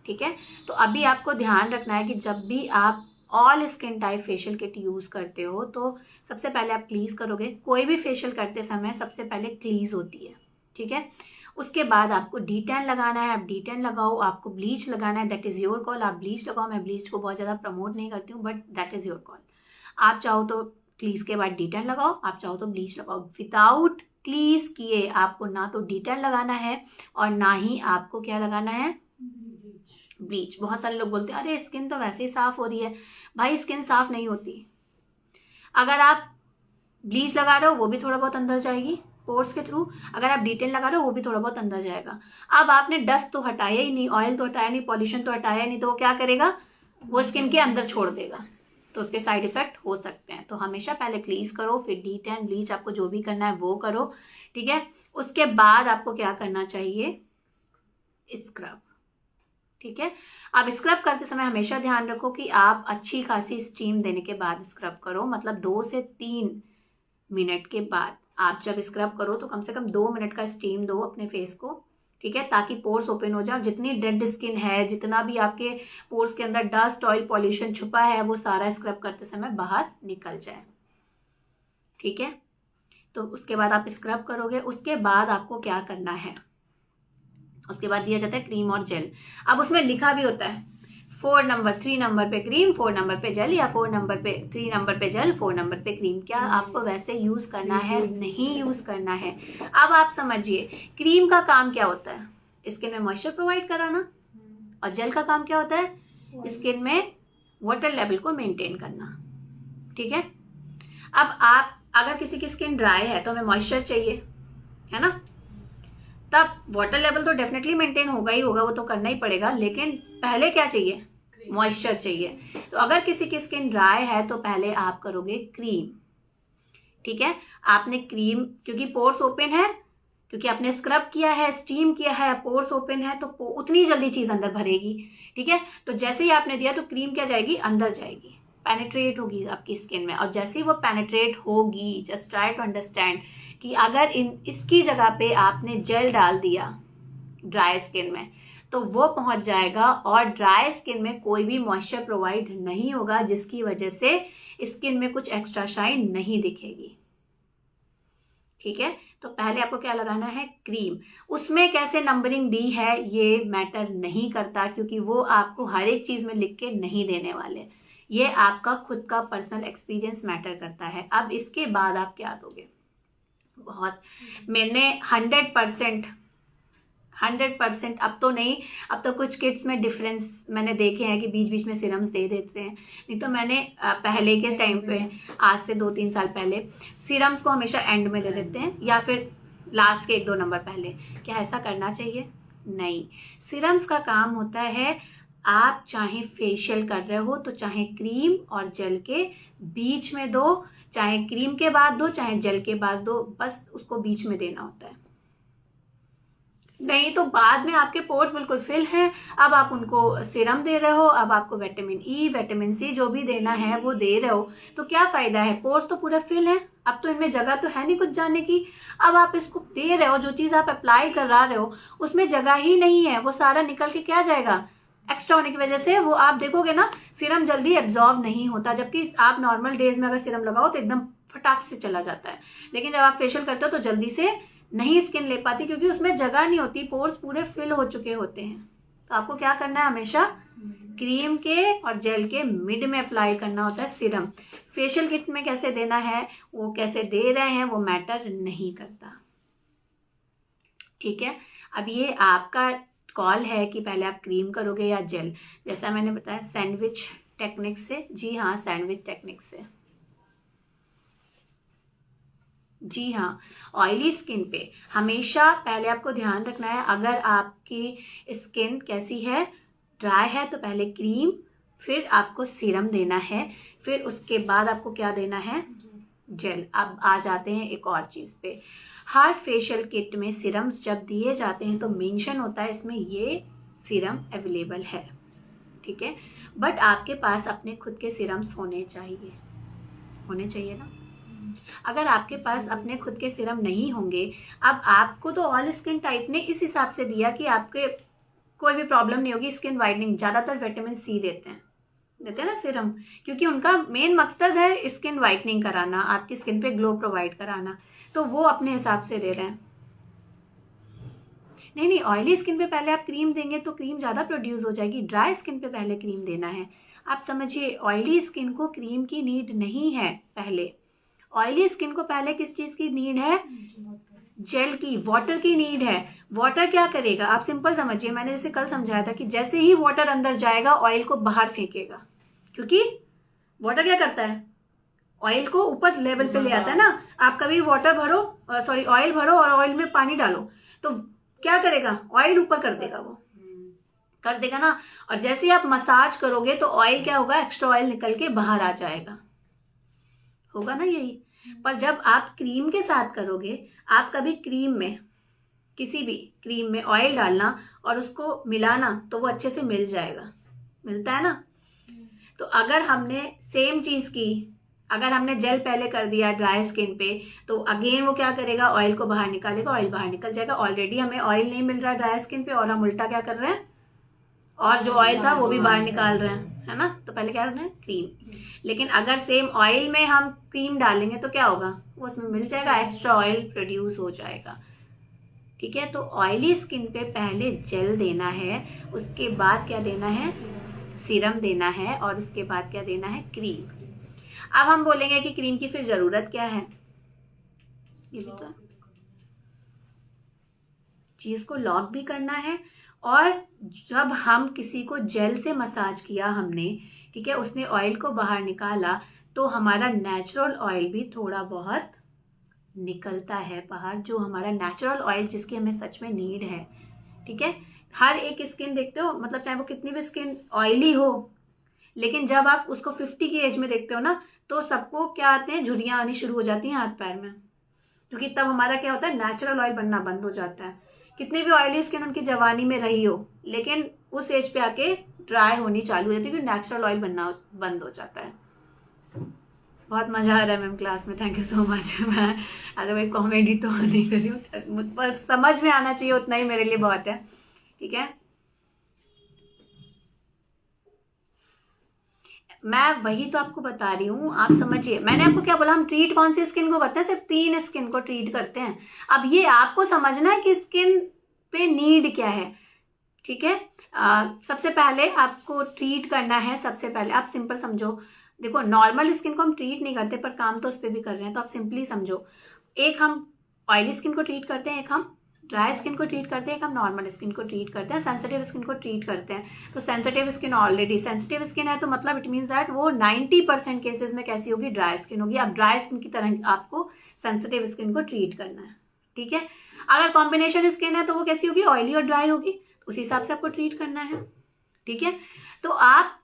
ठीक है। तो अभी आपको ध्यान रखना है कि जब भी आप all skin type facial kit use करते हो तो सबसे पहले आप क्लीज करोगे। कोई भी फेशियल करते समय सबसे पहले क्लीज होती है, ठीक है। उसके बाद आपको डी10 लगाना है, आप डी10 लगाओ। आपको ब्लीच लगाना है, दैट इज योर कॉल। आप ब्लीच लगाओ, मैं ब्लीच को बहुत ज़्यादा प्रमोट नहीं करती हूँ, but that is your call. आप चाहो तो क्लीज के बाद डी10 लगाओ, आप चाहो तो ब्लीच लगाओ। विदाउट क्लीज किए आपको ना तो डी10 लगाना है और ना ही आपको क्या लगाना है, ब्लीच। बहुत सारे लोग बोलते हैं अरे स्किन तो वैसे ही साफ हो रही है। भाई स्किन साफ नहीं होती। अगर आप ब्लीच लगा रहे हो वो भी थोड़ा बहुत अंदर जाएगी पोर्स के थ्रू, अगर आप डी10 लगा रहे हो वो भी थोड़ा बहुत अंदर जाएगा। अब आपने डस्ट तो हटाया ही नहीं, ऑयल तो हटाया नहीं, पॉल्यूशन तो हटाया नहीं, तो वो क्या करेगा, वो स्किन के अंदर छोड़ देगा, तो उसके साइड इफेक्ट हो सकते हैं। तो हमेशा पहले क्लीज करो, फिर डी10 ब्लीच, आपको जो भी करना है वो करो, ठीक है। उसके बाद आपको क्या करना चाहिए, स्क्रब, ठीक है। अब स्क्रब करते समय हमेशा ध्यान रखो कि आप अच्छी खासी स्टीम देने के बाद स्क्रब करो, मतलब 2 से 3 मिनट के बाद आप जब स्क्रब करो तो कम से कम 2 मिनट का स्टीम दो अपने फेस को, ठीक है, ताकि पोर्स ओपन हो जाए और जितनी डेड स्किन है, जितना भी आपके पोर्स के अंदर डस्ट ऑयल पॉल्यूशन छुपा है, वो सारा स्क्रब करते समय बाहर निकल जाए, ठीक है। तो उसके बाद आप स्क्रब करोगे। उसके बाद आपको क्या करना है, उसके बाद दिया जाता है क्रीम और जेल। अब उसमें लिखा भी होता है 4 नंबर 3 नंबर पे क्रीम, 4 नंबर पे जेल, या 4 नंबर पे 3 नंबर पे जेल, 4 नंबर पे क्रीम। क्या आपको वैसे यूज करना है? नहीं यूज करना है। अब आप समझिए क्रीम का काम क्या होता है, स्किन में मॉइस्चर प्रोवाइड कराना, और जेल का काम क्या होता है, स्किन में वाटर लेवल को मेंटेन करना, ठीक है। अब आप अगर किसी की स्किन ड्राई है तो हमें मॉइस्चर चाहिए, है ना, तब वाटर लेवल तो डेफिनेटली मेंटेन होगा ही होगा, वो तो करना ही पड़ेगा, लेकिन पहले क्या चाहिए, मॉइस्चर चाहिए। तो अगर किसी की स्किन ड्राई है तो पहले आप करोगे क्रीम, ठीक है। आपने क्रीम, क्योंकि पोर्स ओपन है, क्योंकि आपने स्क्रब किया है, स्टीम किया है, पोर्स ओपन है, तो उतनी जल्दी चीज अंदर भरेगी, ठीक है। तो जैसे ही आपने दिया तो क्रीम क्या जाएगी, अंदर जाएगी, पेनिट्रेट होगी आपकी स्किन में। और जैसे ही वो पेनिट्रेट होगी, जस्ट ट्राई टू अंडरस्टैंड कि अगर इसकी जगह पे आपने जेल डाल दिया ड्राई स्किन में तो वो पहुंच जाएगा और ड्राई स्किन में कोई भी मॉइस्चर प्रोवाइड नहीं होगा, जिसकी वजह से स्किन में कुछ एक्स्ट्रा शाइन नहीं दिखेगी, ठीक है। तो पहले आपको क्या लगाना है, क्रीम। उसमें कैसे नंबरिंग दी है ये मैटर नहीं करता, क्योंकि वो आपको हर एक चीज में लिख के नहीं देने वाले, ये आपका खुद का पर्सनल एक्सपीरियंस मैटर करता है। अब इसके बाद आप क्या दोगे, बहुत मैंने 100% अब तो नहीं, अब तो कुछ किट्स में डिफरेंस मैंने देखे हैं कि बीच बीच में सीरम्स दे देते हैं, नहीं तो मैंने पहले के टाइम पे, आज से 2-3 साल पहले, सीरम्स को हमेशा एंड में दे देते हैं या फिर लास्ट के 1-2 नंबर पहले। क्या ऐसा करना चाहिए? नहीं। सीरम्स का काम होता है, आप चाहे फेशियल कर रहे हो तो चाहे क्रीम और जेल के बीच में दो, चाहे क्रीम के बाद दो, चाहे जेल के बाद दो, बस उसको बीच में देना होता है। नहीं तो बाद में आपके पोर्स बिल्कुल फिल हैं, अब आप उनको सीरम दे रहे हो, अब आपको विटामिन ई, विटामिन सी जो भी देना है वो दे रहे हो, तो क्या फायदा है, पोर्स तो पूरे फिल हैं, अब तो इनमें जगह तो है नहीं कुछ जाने की। अब आप इसको दे रहे हो, जो चीज़ आप अप्लाई करा रहे हो उसमें जगह ही नहीं है, वो सारा निकल के क्या जाएगा, एक्स्ट्रा होने की वजह से वो आप देखोगे ना सीरम जल्दी एब्जॉर्ब नहीं होता, जबकि आप नॉर्मल डेज में अगर सीरम लगाओ तो एकदम फटाक से चला जाता है। लेकिन जब आप फेशियल करते हो तो जल्दी से नहीं स्किन ले पाती, क्योंकि उसमें जगह नहीं होती, पोर्स पूरे फिल हो चुके होते हैं। तो आपको क्या करना है, हमेशा क्रीम के और जेल के मिड में अप्लाई करना होता है सीरम। फेशियल किट में कैसे देना है, वो कैसे दे रहे हैं, वो मैटर नहीं करता। ठीक है, अब ये आपका कॉल है कि पहले आप क्रीम करोगे या जेल। जैसा मैंने बताया सैंडविच टेक्निक से, जी हाँ सैंडविच टेक्निक से, जी हाँ। ऑयली स्किन पे हमेशा पहले आपको ध्यान रखना है, अगर आपकी स्किन कैसी है, ड्राई है, तो पहले क्रीम, फिर आपको सीरम देना है, फिर उसके बाद आपको क्या देना है, जेल। अब आ जाते हैं एक और चीज़ पे, हर फेशियल किट में सीरम्स जब दिए जाते हैं तो मेंशन होता है इसमें ये सीरम अवेलेबल है, ठीक है। बट आपके पास अपने खुद के सीरम्स होने चाहिए ना। अगर आपके पास अपने खुद के सीरम नहीं होंगे, अब आपको तो ऑल स्किन टाइप ने इस हिसाब से दिया कि आपके कोई भी प्रॉब्लम नहीं होगी, स्किन वाइटनिंग, ज़्यादातर विटामिन सी देते हैं ना सीरम, क्योंकि उनका मेन मकसद है स्किन वाइटनिंग कराना, आपकी स्किन पे ग्लो प्रोवाइड कराना, तो वो अपने हिसाब से दे रहे हैं। नहीं, ऑयली स्किन पे पहले आप क्रीम देंगे तो क्रीम ज़्यादा प्रोड्यूस हो जाएगी, ड्राई स्किन पे पहले क्रीम देना है। आप समझिए, ऑयली स्किन को क्रीम की नीड नहीं है पहले, ऑयली स्किन को पहले किस चीज़ की नीड है, जेल की, वाटर की नीड है। वाटर क्या करेगा, आप सिंपल समझिए, मैंने जैसे कल समझाया था कि जैसे ही वाटर अंदर जाएगा ऑयल को बाहर फेंकेगा, क्योंकि वाटर क्या करता है, ऑयल को ऊपर लेवल पे ले आता है ना। आप कभी वाटर भरो, ऑयल भरो और ऑयल में पानी डालो तो क्या करेगा, ऑयल ऊपर कर देगा, वो कर देगा ना। और जैसे ही आप मसाज करोगे तो ऑयल क्या होगा, एक्स्ट्रा ऑयल निकल के बाहर आ जाएगा, होगा ना यही। पर जब आप क्रीम के साथ करोगे, आप कभी क्रीम में, किसी भी क्रीम में ऑयल डालना और उसको मिलाना तो वो अच्छे से मिल जाएगा, मिलता है ना। तो अगर हमने सेम चीज़ की, अगर हमने जेल पहले कर दिया ड्राई स्किन पे, तो अगेन वो क्या करेगा, ऑयल को बाहर निकालेगा, ऑयल बाहर निकल जाएगा। ऑलरेडी हमें ऑयल नहीं मिल रहा ड्राई स्किन पे और हम उल्टा क्या कर रहे हैं, और जो ऑयल था वो भी बाहर निकाल रहे हैं, है ना। तो पहले क्या करना है, क्रीम। लेकिन अगर सेम ऑयल में हम क्रीम डालेंगे तो क्या होगा, वो उसमें मिल जाएगा, एक्स्ट्रा ऑयल प्रोड्यूस हो जाएगा, ठीक है। तो ऑयली स्किन पे पहले जेल देना है, उसके बाद क्या देना है, सीरम देना है, और उसके बाद क्या देना है, क्रीम। अब हम बोलेंगे कि क्रीम की फिर जरूरत क्या है, ये भी तो चीज को लॉक भी करना है। और जब हम किसी को जेल से मसाज किया हमने, ठीक है, उसने ऑयल को बाहर निकाला, तो हमारा नेचुरल ऑयल भी थोड़ा बहुत निकलता है बाहर, जो हमारा नेचुरल ऑयल जिसकी हमें सच में नीड है, ठीक है। हर एक स्किन देखते हो, मतलब चाहे वो कितनी भी स्किन ऑयली हो, लेकिन जब आप उसको 50 की एज में देखते हो ना, तो सबको क्या आते हैं, झुर्रियाँ आनी शुरू हो जाती हैं हाथ पैर में, क्योंकि तब हमारा क्या होता है, नेचुरल ऑयल बनना बंद हो जाता है। कितनी भी ऑयली स्किन उनकी जवानी में रही हो, लेकिन उस एज पे आके ड्राई होनी चालू हो जाती है, क्योंकि नेचुरल ऑयल बनना बंद हो जाता है। बहुत मजा आ रहा है मैम क्लास में, थैंक यू सो मच। मैं अगर कोई कॉमेडी तो नहीं कर रही हूँ, पर समझ में आना चाहिए, उतना ही मेरे लिए बहुत है, ठीक है। मैं वही तो आपको बता रही हूँ, आप समझिए। मैंने आपको क्या बोला, हम ट्रीट कौन सी स्किन को करते हैं, सिर्फ 3 स्किन को ट्रीट करते हैं। अब ये आपको समझना है कि स्किन पे नीड क्या है, ठीक है। सबसे पहले आपको ट्रीट करना है, सबसे पहले आप सिंपल समझो, देखो नॉर्मल स्किन को हम ट्रीट नहीं करते, पर काम तो उस पर भी कर रहे हैं, तो आप सिंपली समझो, एक हम ऑयली स्किन को ट्रीट करते हैं, एक हम ड्राई स्किन को ट्रीट करते हैं, एक हम नॉर्मल स्किन को ट्रीट करते हैं, सेंसिटिव स्किन को ट्रीट करते हैं। तो sensitive skin, already sensitive skin है, तो मतलब इट मीन्स दैट वो 90% केसेस में कैसी होगी, ड्राई स्किन होगी। अब ड्राई स्किन की तरह आपको सेंसिटिव स्किन को ट्रीट करना है, ठीक है। अगर कॉम्बिनेशन स्किन है तो वो कैसी होगी, ऑयली और ड्राई होगी, तो उसी हिसाब से आपको ट्रीट करना है, ठीक है। तो आप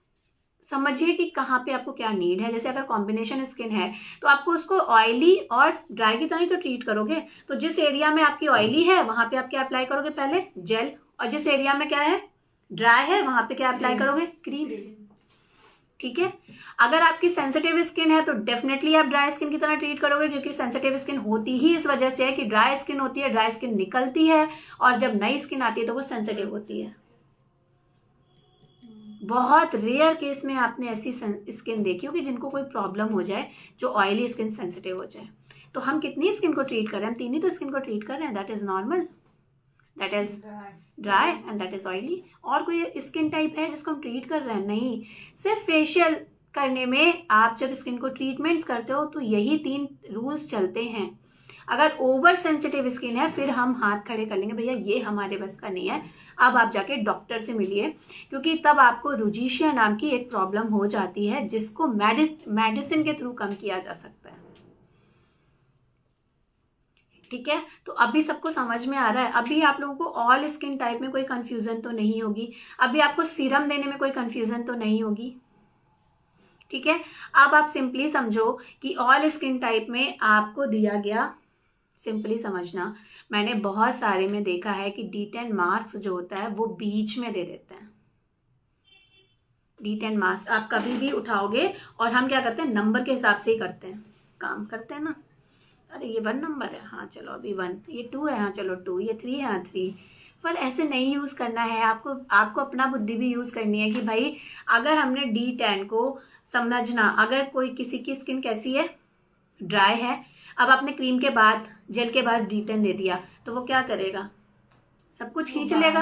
समझिए कि कहाँ पे आपको क्या नीड है। जैसे अगर कॉम्बिनेशन स्किन है तो आपको उसको ऑयली और ड्राई की तरह ही तो ट्रीट करोगे। तो जिस एरिया में आपकी ऑयली है वहां पे आप क्या अप्लाई करोगे, पहले जेल, और जिस एरिया में क्या है, ड्राई है, वहां पे क्या अप्लाई करोगे, क्रीम, ठीक है। अगर आपकी सेंसिटिव स्किन है तो डेफिनेटली आप ड्राई स्किन की तरह ट्रीट करोगे, क्योंकि सेंसिटिव स्किन होती ही इस वजह से है कि ड्राई स्किन होती है, ड्राई स्किन निकलती है, और जब नई स्किन आती है तो वो सेंसिटिव होती है। बहुत रेयर केस में आपने ऐसी स्किन देखी होगी जिनको कोई प्रॉब्लम हो जाए, जो ऑयली स्किन सेंसिटिव हो जाए। तो हम कितनी स्किन को ट्रीट कर रहे हैं? हम 3 ही तो स्किन को ट्रीट कर रहे हैं। That is normal, that is dry and that is oily. और कोई स्किन टाइप है जिसको हम ट्रीट कर रहे हैं? नहीं। सिर्फ फेशियल करने में आप जब स्किन को ट्रीटमेंट्स करते हो तो यही 3 रूल्स चलते हैं। अगर ओवर सेंसिटिव स्किन है फिर हम हाथ खड़े कर लेंगे, भैया ये हमारे बस का नहीं है, अब आप जाके डॉक्टर से मिलिए, क्योंकि तब आपको रुजीशिया नाम की एक प्रॉब्लम हो जाती है जिसको मेडिसिन के थ्रू कम किया जा सकता है। ठीक है, तो अभी सबको समझ में आ रहा है? अभी आप लोगों को ऑल स्किन टाइप में कोई कंफ्यूजन तो नहीं होगी? अभी आपको सीरम देने में कोई कंफ्यूजन तो नहीं होगी? ठीक है, अब आप सिंपली समझो कि ऑल स्किन टाइप में आपको दिया गया, सिंपली समझना, मैंने बहुत सारे में देखा है कि D10 मास्क जो होता है वो बीच में दे देते हैं। D10 मास्क आप कभी भी उठाओगे और हम क्या करते हैं, नंबर के हिसाब से ही करते हैं, काम करते हैं ना। अरे ये 1 नंबर है, हाँ चलो अभी 1, ये 2 है, हाँ चलो 2, ये 3 है, हाँ 3। पर ऐसे नहीं यूज़ करना है आपको अपना बुद्धि भी यूज़ करनी है कि भाई अगर हमने D10 को समझना, अगर कोई किसी की स्किन कैसी है, ड्राई है, अब आपने क्रीम के बाद, जेल के बाद D10 दे दिया तो वो क्या करेगा? सब कुछ खींच लेगा।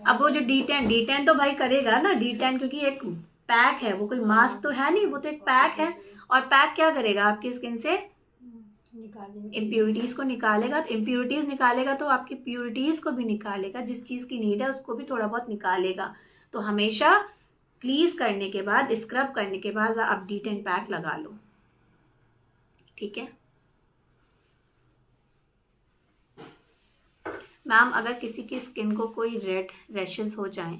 अब वो जो D10 तो भाई करेगा ना, D10 क्योंकि एक पैक है, वो कोई मास्क तो है नहीं, वो तो एक पैक है। और पैक क्या करेगा? आपकी स्किन से इम्प्योरिटीज को निकालेगा। तो इम्प्योरिटीज निकालेगा तो आपकी प्योरिटीज को भी निकालेगा, जिस चीज की नीड है उसको भी थोड़ा बहुत निकालेगा। तो हमेशा क्लीज करने के बाद, स्क्रब करने के बाद आप D10 पैक लगा लो। ठीक है मैम, अगर किसी की स्किन को कोई रेड रैशेस हो जाएं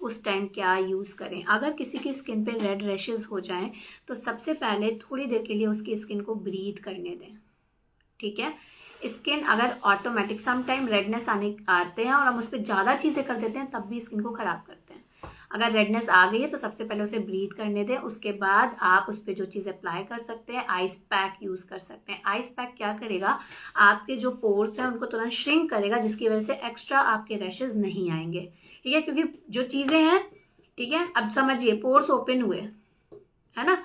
उस टाइम क्या यूज़ करें? अगर किसी की स्किन पे रेड रैशेस हो जाएं तो सबसे पहले थोड़ी देर के लिए उसकी स्किन को ब्रीथ करने दें। ठीक है, स्किन अगर ऑटोमेटिक समटाइम रेडनेस आते हैं और हम उस पर ज़्यादा चीज़ें कर देते हैं तब भी स्किन को ख़राब करते हैं। अगर रेडनेस आ गई है तो सबसे पहले उसे ब्रीथ करने दें। उसके बाद आप उस पर जो चीज़ अप्लाई कर सकते हैं, आइस पैक यूज़ कर सकते हैं। आइस पैक क्या करेगा? आपके जो पोर्स हैं उनको तुरंत श्रिंक करेगा, जिसकी वजह से एक्स्ट्रा आपके रैशेज नहीं आएंगे। ठीक है, क्योंकि जो चीज़ें हैं, ठीक है, अब समझिए पोर्स ओपन हुए, है ना,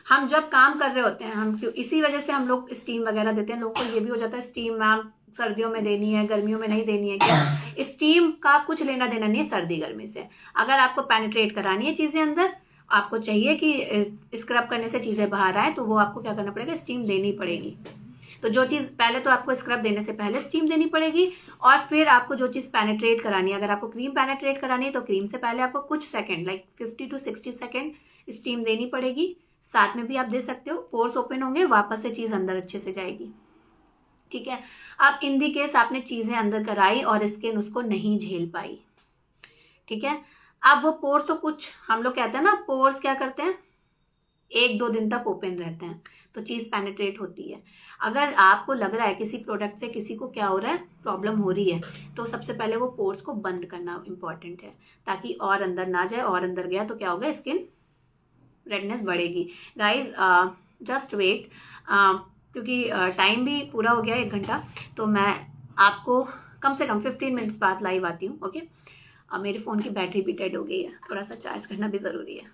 हम जब काम कर रहे होते हैं, हम क्यों, इसी वजह से हम लोग स्टीम वगैरह देते हैं। लोगों को ये भी हो जाता है स्टीम मैम सर्दियों में देनी है, गर्मियों में नहीं देनी है। क्या स्टीम का कुछ लेना देना नहीं है सर्दी गर्मी से। अगर आपको पेनिट्रेट करानी है चीज़ें अंदर, आपको चाहिए कि स्क्रब करने से चीज़ें बाहर आए, तो वो आपको क्या करना पड़ेगा? स्टीम देनी पड़ेगी। तो जो चीज़ पहले तो आपको स्क्रब देने से पहले स्टीम देनी पड़ेगी, और फिर आपको जो चीज़ पेनिट्रेट करानी है, अगर आपको क्रीम पेनिट्रेट करानी है तो क्रीम से पहले आपको कुछ second, like 50 to 60 second steam देनी पड़ेगी। साथ में भी आप दे सकते हो, पोर्स ओपन होंगे, वापस से चीज़ अंदर अच्छे से जाएगी। ठीक है, अब इन दी केस आपने चीज़ें अंदर कराई और स्किन उसको नहीं झेल पाई। ठीक है, अब वो पोर्स तो कुछ हम लोग कहते हैं ना, पोर्स क्या करते हैं, 1-2 दिन तक ओपन रहते हैं, तो चीज़ पेनिट्रेट होती है। अगर आपको लग रहा है किसी प्रोडक्ट से किसी को क्या हो रहा है, प्रॉब्लम हो रही है, तो सबसे पहले वो पोर्स को बंद करना इंपॉर्टेंट है, ताकि और अंदर ना जाए। और अंदर गया तो क्या होगा? स्किन रेडनेस बढ़ेगी। गाइज जस्ट वेट, क्योंकि टाइम भी पूरा हो गया 1 घंटा, तो मैं आपको कम से कम 15 मिनट्स बाद लाइव आती हूँ। ओके, मेरे फ़ोन की बैटरी भी डेड हो गई है, थोड़ा सा चार्ज करना भी ज़रूरी है।